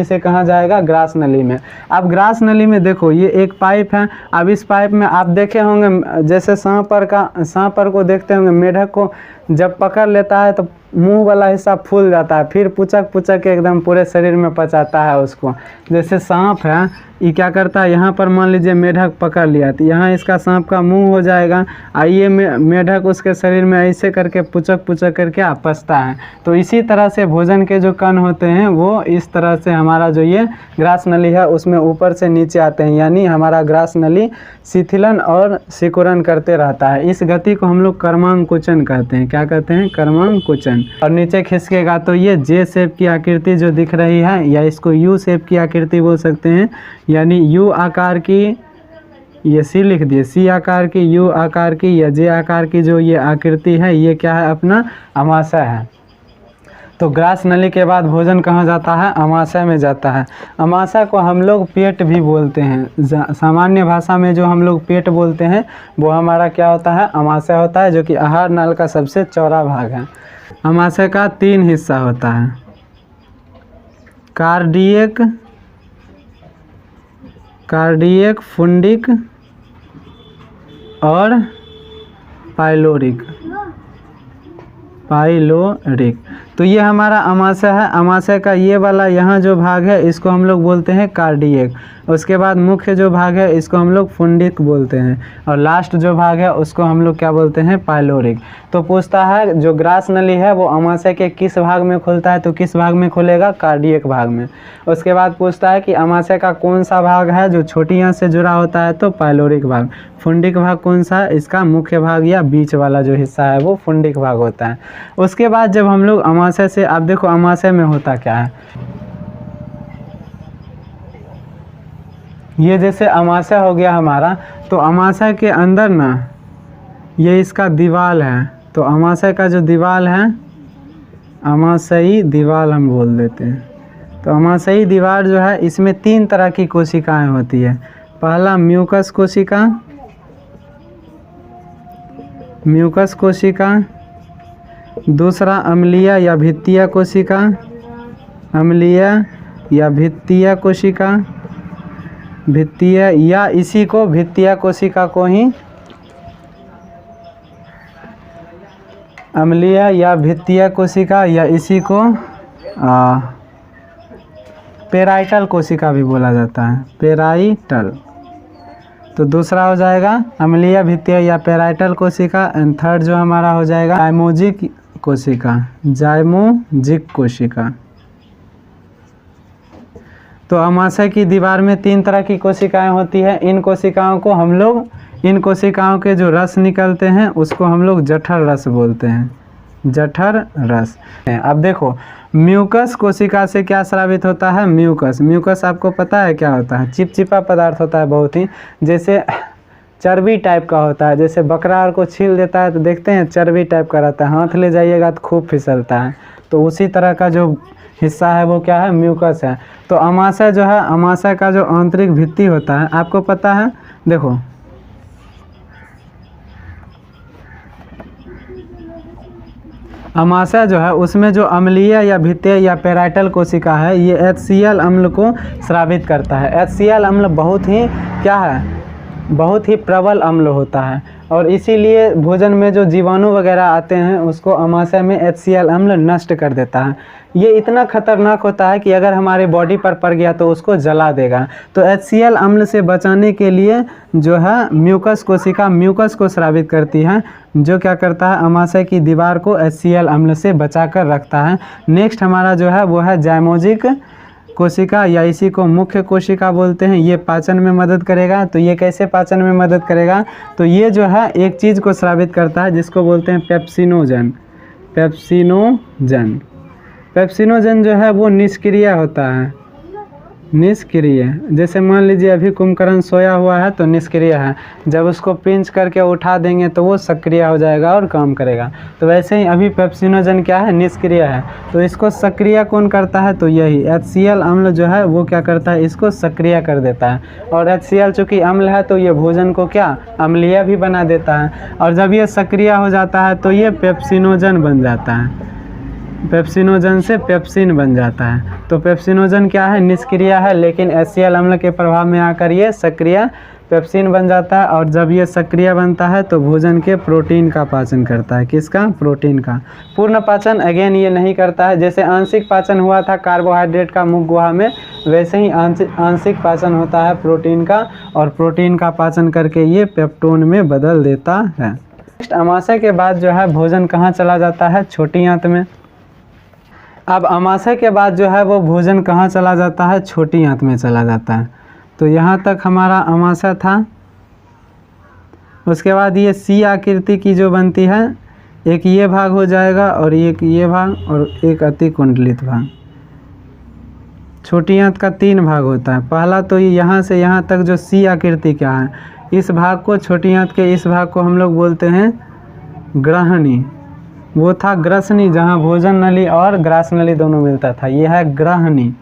से कहाँ जाएगा, ग्रास नली में। अब ग्रास नली में देखो ये एक पाइप है। अब इस पाइप में आप देखे होंगे जैसे सांपर को देखते होंगे, मेढक को जब पकड़ लेता है तो मुंह वाला हिस्सा फूल जाता है, फिर पुचक के एकदम पूरे शरीर में पचाता है उसको। जैसे सांप है, ये क्या करता है, यहाँ पर मान लीजिए मेढक पकड़ लिया तो यहाँ इसका सांप का मुंह हो जाएगा, आइए मेढक उसके शरीर में ऐसे करके पुचक करके पचता है। तो इसी तरह से भोजन के जो कण होते हैं वो इस तरह से हमारा जो ये ग्रास नली है उसमें ऊपर से नीचे आते हैं, यानी हमारा ग्रास नली शिथिलन और सिकुड़न करते रहता है। इस गति को हम लोग कर्मांकुचन कहते हैं। क्या कहते हैं, कर्मांकुचन। और नीचे खिसकेगा तो ये जे शेप की आकृति जो दिख रही है, या इसको यू शेप की आकृति बोल सकते हैं, यानी यू आकार की, ये सी लिख दिए, सी आकार की, यू आकार की या जे आकार की जो ये आकृति है, ये क्या है, अपना अमाशय है। तो ग्रास नली के बाद भोजन कहाँ जाता है, अमाशय में जाता है। अमाशय को हम लोग पेट भी बोलते हैं। सामान्य भाषा में जो हम लोग पेट बोलते हैं वो हमारा क्या होता है, अमाशय होता है, जो कि आहार नाल का सबसे चौड़ा भाग है। अमाशय का 3 हिस्सा होता है, कार्डियक, फुंडिक और पाइलोरिक। तो ये हमारा अमाशय है। अमाशय का ये वाला यहाँ जो भाग है इसको हम लोग बोलते हैं कार्डियक। उसके बाद मुख्य जो भाग है इसको हम लोग फुंडिक बोलते हैं, और लास्ट जो भाग है उसको हम लोग क्या बोलते हैं, पाइलोरिक। तो पूछता है जो ग्रास नली है वो अमाशय के किस भाग में खुलता है, तो किस भाग में खुलेगा, कार्डियक भाग में। उसके बाद पूछता है कि अमाशय का कौन सा भाग है जो छोटी आंत से जुड़ा होता है, तो पाइलोरिक भाग। फुंडिक भाग कौन सा है, इसका मुख्य भाग या बीच वाला जो हिस्सा है वो फुंडिक भाग होता है। उसके बाद जब हम लोग अमाशय से, आप देखो अमाशय में होता क्या है, ये जैसे अमाशय हो गया हमारा, तो अमाशय के अंदर ना ये इसका दीवाल है। तो अमाशय का जो दीवाल है, अमाशयी दीवाल हम बोल देते हैं। तो अमाशयी दीवार जो है इसमें 3 तरह की कोशिकाएं होती है। पहला म्यूकस कोशिका, दूसरा अम्लीय या भित्तीय कोशिका, भित्तीय या इसी को भित्तीय कोशिका को ही अम्लीय या भित्तीय कोशिका या इसी को पेराइटल कोशिका भी बोला जाता है, पेराइटल। तो दूसरा हो जाएगा अम्लीय, भित्तीय या पेराइटल कोशिका। एंड थर्ड जो हमारा हो जाएगा जाइमोजिक कोशिका। तो अमाशय की दीवार में 3 तरह की कोशिकाएं होती है। इन कोशिकाओं के जो रस निकलते हैं उसको हम लोग जठर रस बोलते हैं, जठर रस। अब देखो म्यूकस कोशिका से क्या स्रावित होता है, म्यूकस आपको पता है क्या होता है, चिपचिपा पदार्थ होता है बहुत ही। जैसे चर्बी टाइप का होता है, जैसे बकरा और को छील देता है तो देखते हैं चर्बी टाइप का रहता है, हाथ ले जाइएगा तो खूब फिसलता है। तो उसी तरह का जो हिस्सा है वो क्या है, म्यूकस है। तो अमाशय जो है, अमाशय का जो आंतरिक भित्ति होता है आपको पता है, देखो अमाशय जो है उसमें जो अम्लीय या भित्तीय या पेराइटल कोशिका है ये HCl अम्ल को स्रावित करता है। HCl अम्ल बहुत ही क्या है, बहुत ही प्रबल अम्ल होता है और इसीलिए भोजन में जो जीवाणु वगैरह आते हैं उसको अमाशय में HCl अम्ल नष्ट कर देता है। ये इतना खतरनाक होता है कि अगर हमारे बॉडी पर पड़ गया तो उसको जला देगा। तो HCl अम्ल से बचाने के लिए जो है म्यूकस कोशिका म्यूकस को स्रावित करती है, जो क्या करता है, अमाशय की दीवार को HCl अम्ल से बचा कर रखता है। नेक्स्ट हमारा जो है वो है जाइमोजिक कोशिका, या इसी को मुख्य कोशिका बोलते हैं। ये पाचन में मदद करेगा। तो ये कैसे पाचन में मदद करेगा, तो ये जो है एक चीज़ को स्रावित करता है जिसको बोलते हैं पेप्सिनोजन। पेप्सिनोजन पेप्सिनोजन जो है वो निष्क्रिय होता है, निष्क्रिय। जैसे मान लीजिए अभी कुंभकर्ण सोया हुआ है तो निष्क्रिय है, जब उसको पिंच करके उठा देंगे तो वो सक्रिय हो जाएगा और काम करेगा। तो वैसे ही अभी पेप्सिनोजन क्या है, निष्क्रिय है। तो इसको सक्रिय कौन करता है, तो यही HCl अम्ल जो है वो क्या करता है, इसको सक्रिय कर देता है। और HCl चूँकि अम्ल है तो ये भोजन को क्या, अम्लीय भी बना देता है। और जब ये सक्रिय हो जाता है तो ये पेप्सिनोजन बन जाता है, पेप्सिनोजन से पेप्सिन बन जाता है। तो पेप्सिनोजन क्या है, निष्क्रिय है, लेकिन HCl अम्ल के प्रभाव में आकर ये सक्रिय पेप्सिन बन जाता है। और जब ये सक्रिय बनता है तो भोजन के प्रोटीन का पाचन करता है। किसका, प्रोटीन का। पूर्ण पाचन अगेन ये नहीं करता है। जैसे आंशिक पाचन हुआ था कार्बोहाइड्रेट का मुख गुहा में, वैसे ही आंशिक पाचन होता है प्रोटीन का, और प्रोटीन का पाचन करके ये पेप्टोन में बदल देता है। नेक्स्ट अमाशय के बाद जो है भोजन कहाँ चला जाता है, छोटी आंत में। अब अमाशय के बाद जो है वो भोजन कहाँ चला जाता है, छोटी आंत में चला जाता है। तो यहाँ तक हमारा अमाशय था। उसके बाद ये सी आकृति की जो बनती है, एक ये भाग हो जाएगा और एक ये भाग और एक अति कुंडलित भाग। छोटी आंत का 3 भाग होता है। पहला तो यहाँ से यहाँ तक जो सी आकृति क्या है, इस भाग को, छोटी आंत के इस भाग को हम लोग बोलते हैं ग्रहणी। वो था ग्रसनी, जहाँ भोजन नली और ग्रास नली दोनों मिलता था। ये है ग्रहणी,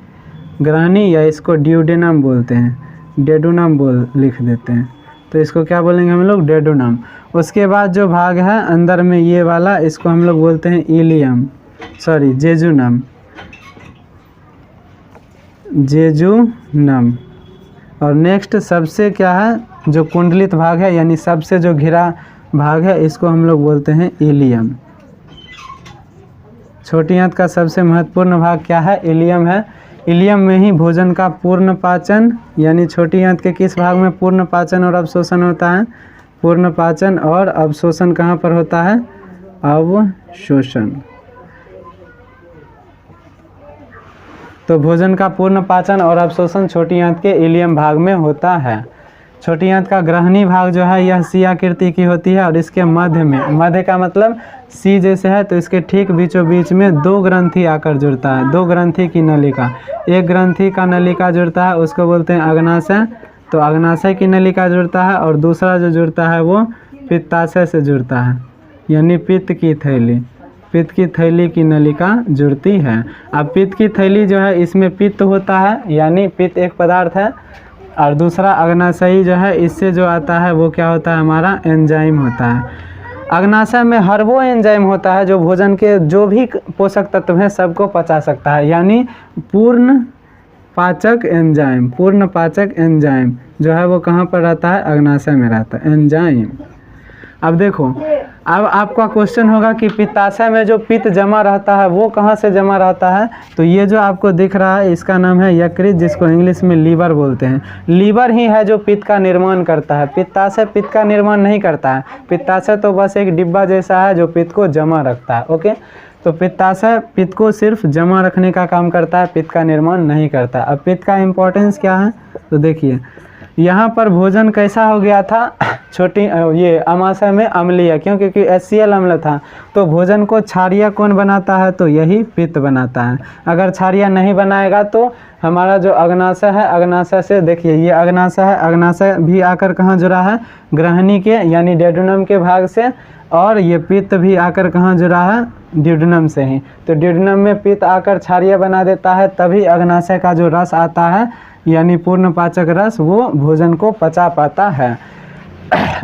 ग्रहणी, या इसको ड्यूडेनम बोलते हैं, डेडुनम लिख देते हैं। तो इसको क्या बोलेंगे हम लोग, डेडुनम। उसके बाद जो भाग है अंदर में ये वाला, इसको हम लोग बोलते हैं इलियम, सॉरी जेजुनम, जेजुनम। और नेक्स्ट सबसे क्या है, जो कुंडलित भाग है यानी सबसे जो घिरा भाग है, इसको हम लोग बोलते हैं इलियम। छोटी आंत का सबसे महत्वपूर्ण भाग क्या है, इलियम है। इलियम में ही भोजन का पूर्ण पाचन, यानी छोटी आंत के किस भाग में पूर्ण पाचन और अवशोषण होता है, पूर्ण पाचन और अवशोषण कहाँ पर होता है, अवशोषण। तो भोजन का पूर्ण पाचन और अवशोषण छोटी आंत के इलियम भाग में होता है। छोटी आंत का ग्रहणी भाग जो है यह सी आकृति की होती है और इसके मध्य में, मध्य का मतलब सी जैसे है, तो इसके ठीक बीचों बीच में 2 ग्रंथि आकर जुड़ता है, 2 ग्रंथि की नलिका। एक ग्रंथि का नलिका जुड़ता है उसको बोलते हैं अग्नाशय, तो अग्नाशय की नलिका जुड़ता है। और दूसरा जो जुड़ता है वो पित्ताशय से जुड़ता है, यानी पित्त की थैली, पित्त की थैली की नलिका जुड़ती है। अब पित्त की थैली जो है इसमें पित्त होता है, यानी पित्त एक पदार्थ है, और दूसरा अग्नाशयी जो है इससे जो आता है वो क्या होता है, हमारा एंजाइम होता है। अग्नाशय में हर वो एंजाइम होता है जो भोजन के जो भी पोषक तत्व हैं सबको पचा सकता है, यानी पूर्ण पाचक एंजाइम। पूर्ण पाचक एंजाइम जो है वो कहाँ पर रहता है, अग्नाशय में रहता है एंजाइम। अब देखो, अब आपका क्वेश्चन होगा कि पित्ताशय में जो पित्त जमा रहता है वो कहाँ से जमा रहता है, तो ये जो आपको दिख रहा है इसका नाम है यकृत, जिसको इंग्लिश में लीवर बोलते हैं। लीवर ही है जो पित्त का निर्माण करता है, पित्ताशय पित्त का निर्माण नहीं करता है। पित्ताशय तो बस एक डिब्बा जैसा है जो पित्त को जमा रखता है। ओके, तो पित्ताशय पित्त को सिर्फ जमा रखने का काम करता है, पित्त का निर्माण नहीं करता। अब पित्त का इम्पोर्टेंस क्या है, तो देखिए यहाँ पर भोजन कैसा हो गया था, छोटी ये अमाशय में अम्लीय, क्यों? क्योंकि HCl अम्ल था। तो भोजन को क्षारीय कौन बनाता है? तो यही पित्त बनाता है। अगर क्षारीय नहीं बनाएगा तो हमारा जो अग्नाशय है, अग्नाशय से देखिए ये अग्नाशय है, अग्नाशय भी आकर कहाँ जुड़ा है? ग्रहणी के यानी ड्यूडेनम के भाग से, और ये पित्त भी आकर कहाँ जुड़ा है? ड्यूडेनम से ही। तो ड्यूडेनम में पित्त आकर क्षारीय बना देता है, तभी अग्नाशय का जो रस आता है यानी पूर्ण पाचक रस, वो भोजन को पचा पाता है।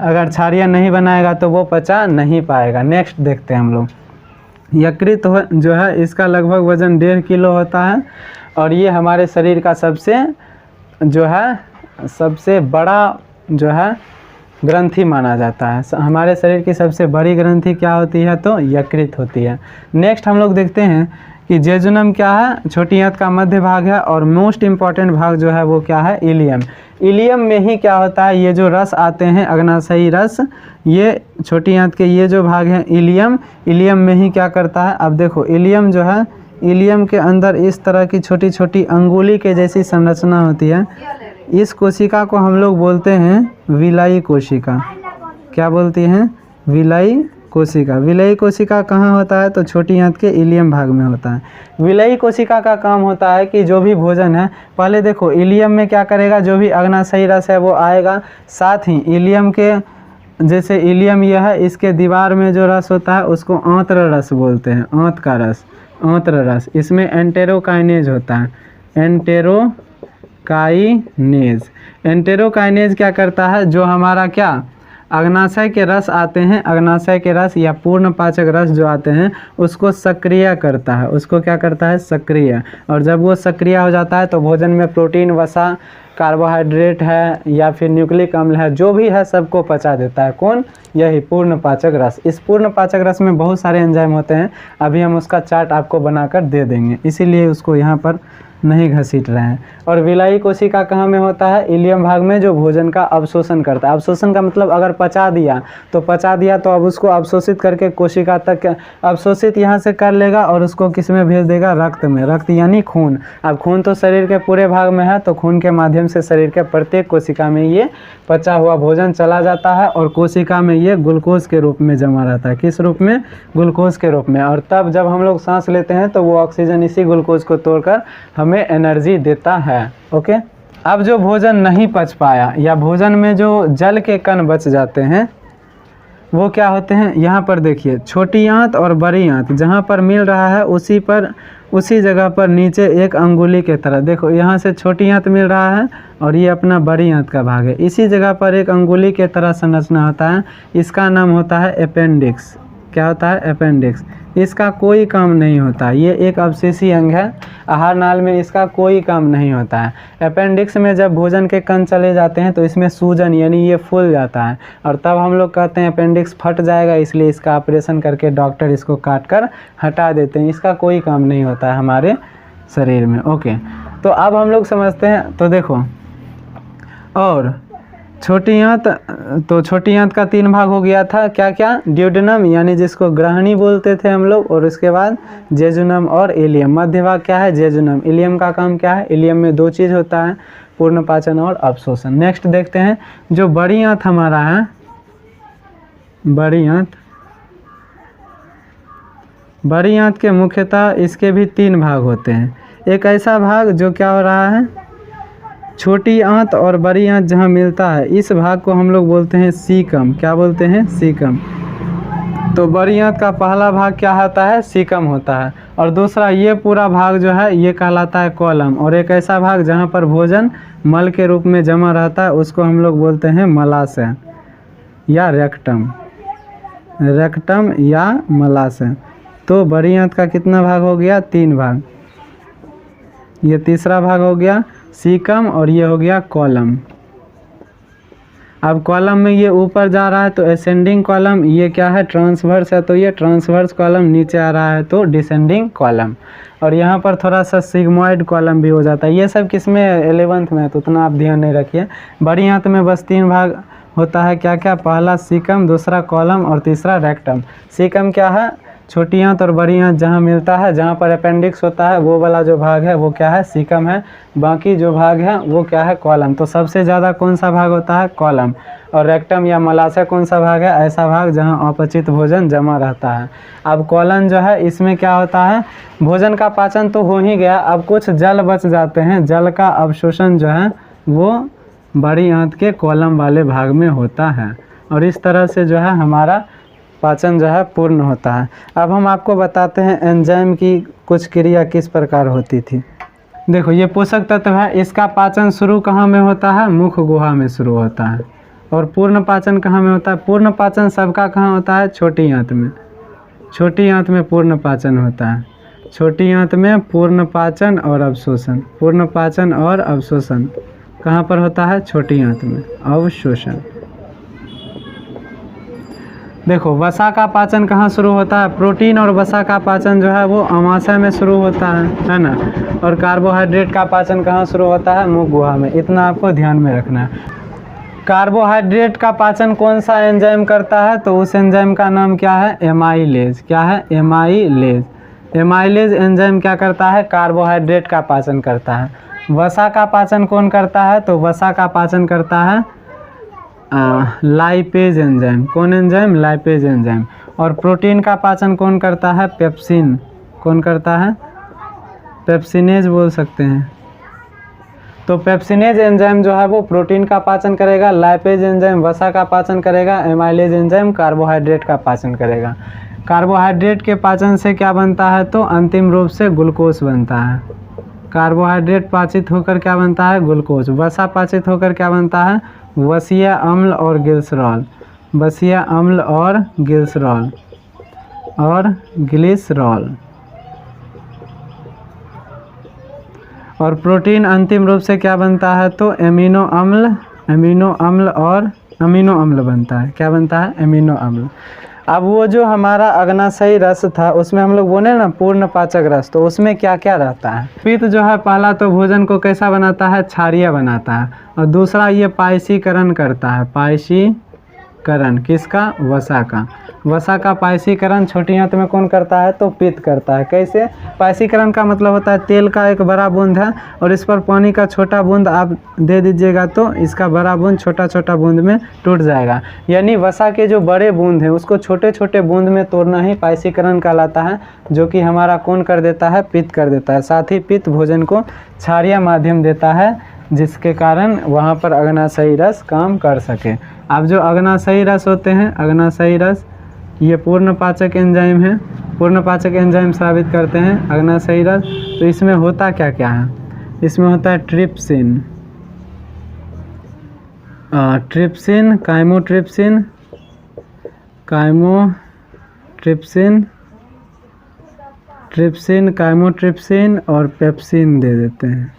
अगर क्षारीय नहीं बनाएगा तो वो पचा नहीं पाएगा। नेक्स्ट देखते हैं हम लोग। यकृत जो है इसका लगभग वजन 1.5 किलो होता है, और ये हमारे शरीर का सबसे बड़ा जो है ग्रंथि माना जाता है। हमारे शरीर की सबसे बड़ी ग्रंथि क्या होती है? तो यकृत होती है। नेक्स्ट हम लोग देखते हैं कि जेजुनम क्या है? छोटी आंत का मध्य भाग है, और मोस्ट इम्पॉर्टेंट भाग जो है वो क्या है? इलियम। इलियम में ही क्या होता है? ये जो रस आते हैं अग्नाशयी रस, ये छोटी आंत के ये जो भाग हैं इलियम, इलियम में ही क्या करता है? अब देखो इलियम जो है, इलियम के अंदर इस तरह की छोटी छोटी अंगुली के जैसी संरचना होती है। इस कोशिका को हम लोग बोलते हैं विलाई कोशिका। क्या बोलती हैं? विलाई कोशिका। विलयी कोशिका कहाँ होता है? तो छोटी आंत के इलियम भाग में होता है। विलयी कोशिका का काम होता है कि जो भी भोजन है, पहले देखो इलियम में क्या करेगा? जो भी अग्नाशयी रस है वो आएगा, साथ ही इलियम के जैसे इलियम यह है, इसके दीवार में जो रस होता है उसको आंत्र रस बोलते हैं। आंत का रस, आंत्र रस। इसमें एंटेरोकाइनेज होता है। एंटेरोकाइनेज। एंटेरोकाइनेज क्या करता है? जो हमारा क्या अग्नाशय के रस आते हैं, अग्नाशय के रस या पूर्ण पाचक रस जो आते हैं उसको सक्रिय करता है। उसको क्या करता है? सक्रिय। और जब वो सक्रिय हो जाता है तो भोजन में प्रोटीन, वसा, कार्बोहाइड्रेट है या फिर न्यूक्लिक अम्ल है, जो भी है सबको पचा देता है। कौन? यही पूर्ण पाचक रस। इस पूर्ण पाचक रस में बहुत सारे एंजाइम होते हैं, अभी हम उसका चार्ट आपको बनाकर दे देंगे, इसीलिए उसको यहाँ पर नहीं घसीट रहे हैं। और विलाई कोशिका कहाँ में होता है? इलियम भाग में, जो भोजन का अवशोषण करता है। अवशोषण का मतलब अगर पचा दिया तो अब उसको अवशोषित करके कोशिका तक अवशोषित यहाँ से कर लेगा और उसको किस में भेज देगा? रक्त में। रक्त यानी खून। अब खून तो शरीर के पूरे भाग में है, तो खून के माध्यम से शरीर के प्रत्येक कोशिका में ये पचा हुआ भोजन चला जाता है, और कोशिका में ये ग्लूकोज के रूप में जमा रहता है। किस रूप में? ग्लूकोज के रूप में। और तब जब हम लोग सांस लेते हैं तो वो ऑक्सीजन इसी ग्लूकोज को तोड़कर हमें एनर्जी देता है। ओके। अब जो भोजन नहीं पच पाया या भोजन में जो जल के कण बच जाते हैं वो क्या होते हैं? यहाँ पर देखिए, छोटी आंत और बड़ी आंत जहाँ पर मिल रहा है उसी जगह पर नीचे एक अंगुली के तरह, देखो यहाँ से छोटी आंत मिल रहा है और ये अपना बड़ी आंत का भाग है, इसी जगह पर एक अंगुली के तरह संरचना होता है। इसका नाम होता है अपेंडिक्स। क्या होता है? अपेंडिक्स। इसका कोई काम नहीं होता, ये एक अवशेषी अंग है। आहार नाल में इसका कोई काम नहीं होता है। अपेंडिक्स में जब भोजन के कण चले जाते हैं तो इसमें सूजन यानी ये फूल जाता है, और तब हम लोग कहते हैं अपेंडिक्स फट जाएगा, इसलिए इसका ऑपरेशन करके डॉक्टर इसको काट कर हटा देते हैं। इसका कोई काम नहीं होता है हमारे शरीर में। ओके, तो अब हम लोग समझते हैं। तो देखो, और छोटी आंत, तो छोटी आंत का 3 भाग हो गया था। क्या क्या? ड्यूडेनम यानी जिसको ग्रहणी बोलते थे हम लोग, और उसके बाद जेजुनम और इलियम। मध्य भाग क्या है? जेजुनम। इलियम का काम क्या है? इलियम में 2 चीज़ होता है, पूर्ण पाचन और अवशोषण। नेक्स्ट देखते हैं, जो बड़ी आंत हमारा है, बड़ी आंत के मुख्यतः इसके भी 3 भाग होते हैं। एक ऐसा भाग जो क्या हो रहा है, छोटी आंत और बड़ी आंत जहाँ मिलता है, इस भाग को हम लोग बोलते हैं सीकम। क्या बोलते हैं? सीकम। तो बड़ी आंत का पहला भाग क्या होता है? सीकम होता है, और दूसरा ये पूरा भाग जो है ये कहलाता है कॉलम। और एक ऐसा भाग जहाँ पर भोजन मल के रूप में जमा रहता है उसको हम लोग बोलते हैं मलाशय या रेक्टम। रेक्टम या मलाशय। तो बड़ी आंत का कितना भाग हो गया? 3 भाग। ये तीसरा भाग हो गया सीकम, और ये हो गया कॉलम। अब कॉलम में ये ऊपर जा रहा है तो असेंडिंग कॉलम, ये क्या है? ट्रांसवर्स है तो ये ट्रांसवर्स कॉलम, नीचे आ रहा है तो डिसेंडिंग कॉलम। और यहाँ पर थोड़ा सा सिग्मोइड कॉलम भी हो जाता है। ये सब किसमें? 11th में, तो उतना आप ध्यान नहीं रखिए। बड़ी आंत में बस 3 भाग होता है। क्या क्या? पहला सीकम, दूसरा कॉलम और तीसरा रेक्टम। सीकम क्या है? छोटी आंत और बड़ी आंत जहाँ मिलता है, जहाँ पर अपेंडिक्स होता है, वो वाला जो भाग है वो क्या है, सीकम है। बाकी जो भाग है वो क्या है, कॉलम। तो सबसे ज़्यादा कौन सा भाग होता है, कॉलम। और रेक्टम या मलाशय कौन सा भाग है, ऐसा भाग जहाँ अपचित भोजन जमा रहता है। अब कॉलम जो है इसमें क्या होता है, भोजन का पाचन तो हो ही गया, अब कुछ जल बच जाते हैं, जल का अवशोषण जो है वो बड़ी आंत के कॉलम वाले भाग में होता है। और इस तरह से जो है हमारा पाचन जो है पूर्ण होता है। अब हम आपको बताते हैं एंजाइम की कुछ क्रिया किस प्रकार होती थी। देखो ये पोषक तत्व है, इसका पाचन शुरू कहाँ में होता है, मुख गुहा में शुरू होता है। और पूर्ण पाचन कहाँ में होता है, पूर्ण पाचन सबका कहाँ होता है, छोटी आंत में। छोटी आंत में पूर्ण पाचन होता है। छोटी आंत में पूर्ण पाचन और अवशोषण, पूर्ण पाचन और अवशोषण कहाँ पर होता है, छोटी आंत में, अवशोषण। देखो वसा का पाचन कहाँ शुरू होता है, प्रोटीन और वसा का पाचन जो है वो अमाशय में शुरू होता है ना। और कार्बोहाइड्रेट का पाचन कहाँ शुरू होता है, मुख गुहा में। इतना आपको ध्यान में रखना है। कार्बोहाइड्रेट का पाचन कौन सा एंजाइम करता है, तो उस एंजाइम का नाम क्या है, एमाइलेज। क्या है, एमाइलेज। एमाइलेज एंजाइम क्या करता है, कार्बोहाइड्रेट का पाचन करता है। वसा का पाचन कौन करता है, तो वसा का पाचन करता है लाइपेज एंजाइम। कौन एंजाइम, लाइपेज एंजाइम। और प्रोटीन का पाचन कौन करता है, पेप्सिन। कौन करता है, पेप्सिनेज बोल सकते हैं। तो पेप्सिनेज एंजाइम जो है वो प्रोटीन का पाचन करेगा, लाइपेज एंजाइम वसा का पाचन करेगा, एमाइलेज एंजाइम कार्बोहाइड्रेट का पाचन करेगा। कार्बोहाइड्रेट के पाचन से क्या बनता है, तो अंतिम रूप से ग्लूकोज बनता है। कार्बोहाइड्रेट पाचित होकर क्या बनता है, ग्लूकोज। वसा पाचित होकर क्या बनता है, वसीय अम्ल और ग्लिसरॉल। वसीय अम्ल और ग्लिसरॉल और ग्लिसरॉल। और प्रोटीन अंतिम रूप से क्या बनता है, तो एमिनो अम्ल, एमिनो अम्ल और अमीनो अम्ल बनता है। क्या बनता है, एमिनो अम्ल। अब वो जो हमारा अग्नाशयी रस था उसमें हम लोग बोले ना पूर्ण पाचक रस, तो उसमें क्या क्या रहता है। पित्त जो है पहला तो भोजन को कैसा बनाता है, क्षारीय बनाता है। और दूसरा ये पायसीकरण करता है। पायसीकरण किसका, वसा का। वसा का पायसीकरण छोटी आंत में कौन करता है, तो पित्त करता है। कैसे, पायसीकरण का मतलब होता है तेल का एक बड़ा बूंद है और इस पर पानी का छोटा बूंद आप दे दीजिएगा तो इसका बड़ा बूंद छोटा छोटा बूंद में टूट जाएगा। यानी वसा के जो बड़े बूंद हैं उसको छोटे छोटे बूंद में तोड़ना ही पायसीकरण कहलाता है, जो कि हमारा कौन कर देता है, पित्त कर देता है। साथ ही पित्त भोजन को क्षारीय माध्यम देता है, जिसके कारण वहाँ पर अग्नाशयी रस काम कर सके। अब जो अग्नाशयी रस होते हैं, अग्नाशयी रस ये पूर्ण पाचक एंजाइम है। पूर्ण पाचक एंजाइम साबित करते हैं अग्नाशयी रस। तो इसमें होता क्या क्या है, इसमें होता है trypsin, trypsin, chymotrypsin, chymotrypsin, trypsin, chymotrypsin और पेप्सिन दे देते हैं,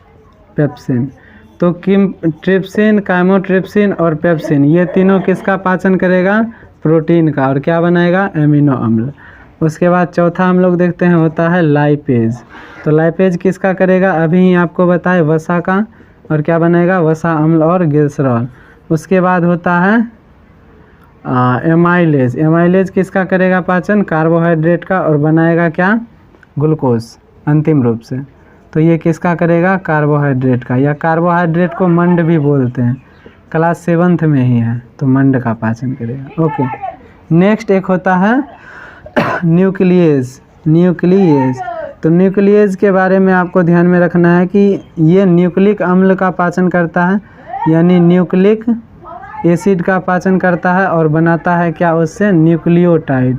पेप्सिन। तो ट्रिप्सिन, काइमोट्रिप्सिन और पेप्सिन ये तीनों किसका पाचन करेगा, प्रोटीन का। और क्या बनाएगा, एमिनो अम्ल। उसके बाद चौथा हम लोग देखते हैं होता है लाइपेज। तो लाइपेज किसका करेगा, अभी ही आपको बताए, वसा का। और क्या बनेगा, वसा अम्ल और ग्लिसरॉल। उसके बाद होता है एमाइलेज। एमाइलेज किसका करेगा पाचन, कार्बोहाइड्रेट का। और बनाएगा क्या, ग्लूकोज अंतिम रूप से। तो ये किसका करेगा, कार्बोहाइड्रेट का। या कार्बोहाइड्रेट को मंड भी बोलते हैं, क्लास 7th में ही है, तो मंड का पाचन करेगा। ओके, नेक्स्ट एक होता है न्यूक्लियस। न्यूक्लियस, तो न्यूक्लियस के बारे में आपको ध्यान में रखना है कि ये न्यूक्लिक अम्ल का पाचन करता है, यानी न्यूक्लिक एसिड का पाचन करता है। और बनाता है क्या, उससे न्यूक्लियोटाइड।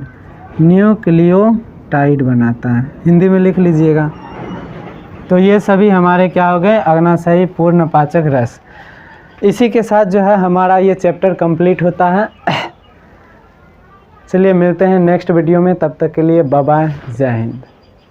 न्यूक्लियोटाइड बनाता है, हिंदी में लिख लीजिएगा। तो ये सभी हमारे क्या हो गए, अग्नाशयी पूर्ण पाचक रस। इसी के साथ जो है हमारा ये चैप्टर कंप्लीट होता है। चलिए मिलते हैं नेक्स्ट वीडियो में, तब तक के लिए बाय बाय, जय हिंद।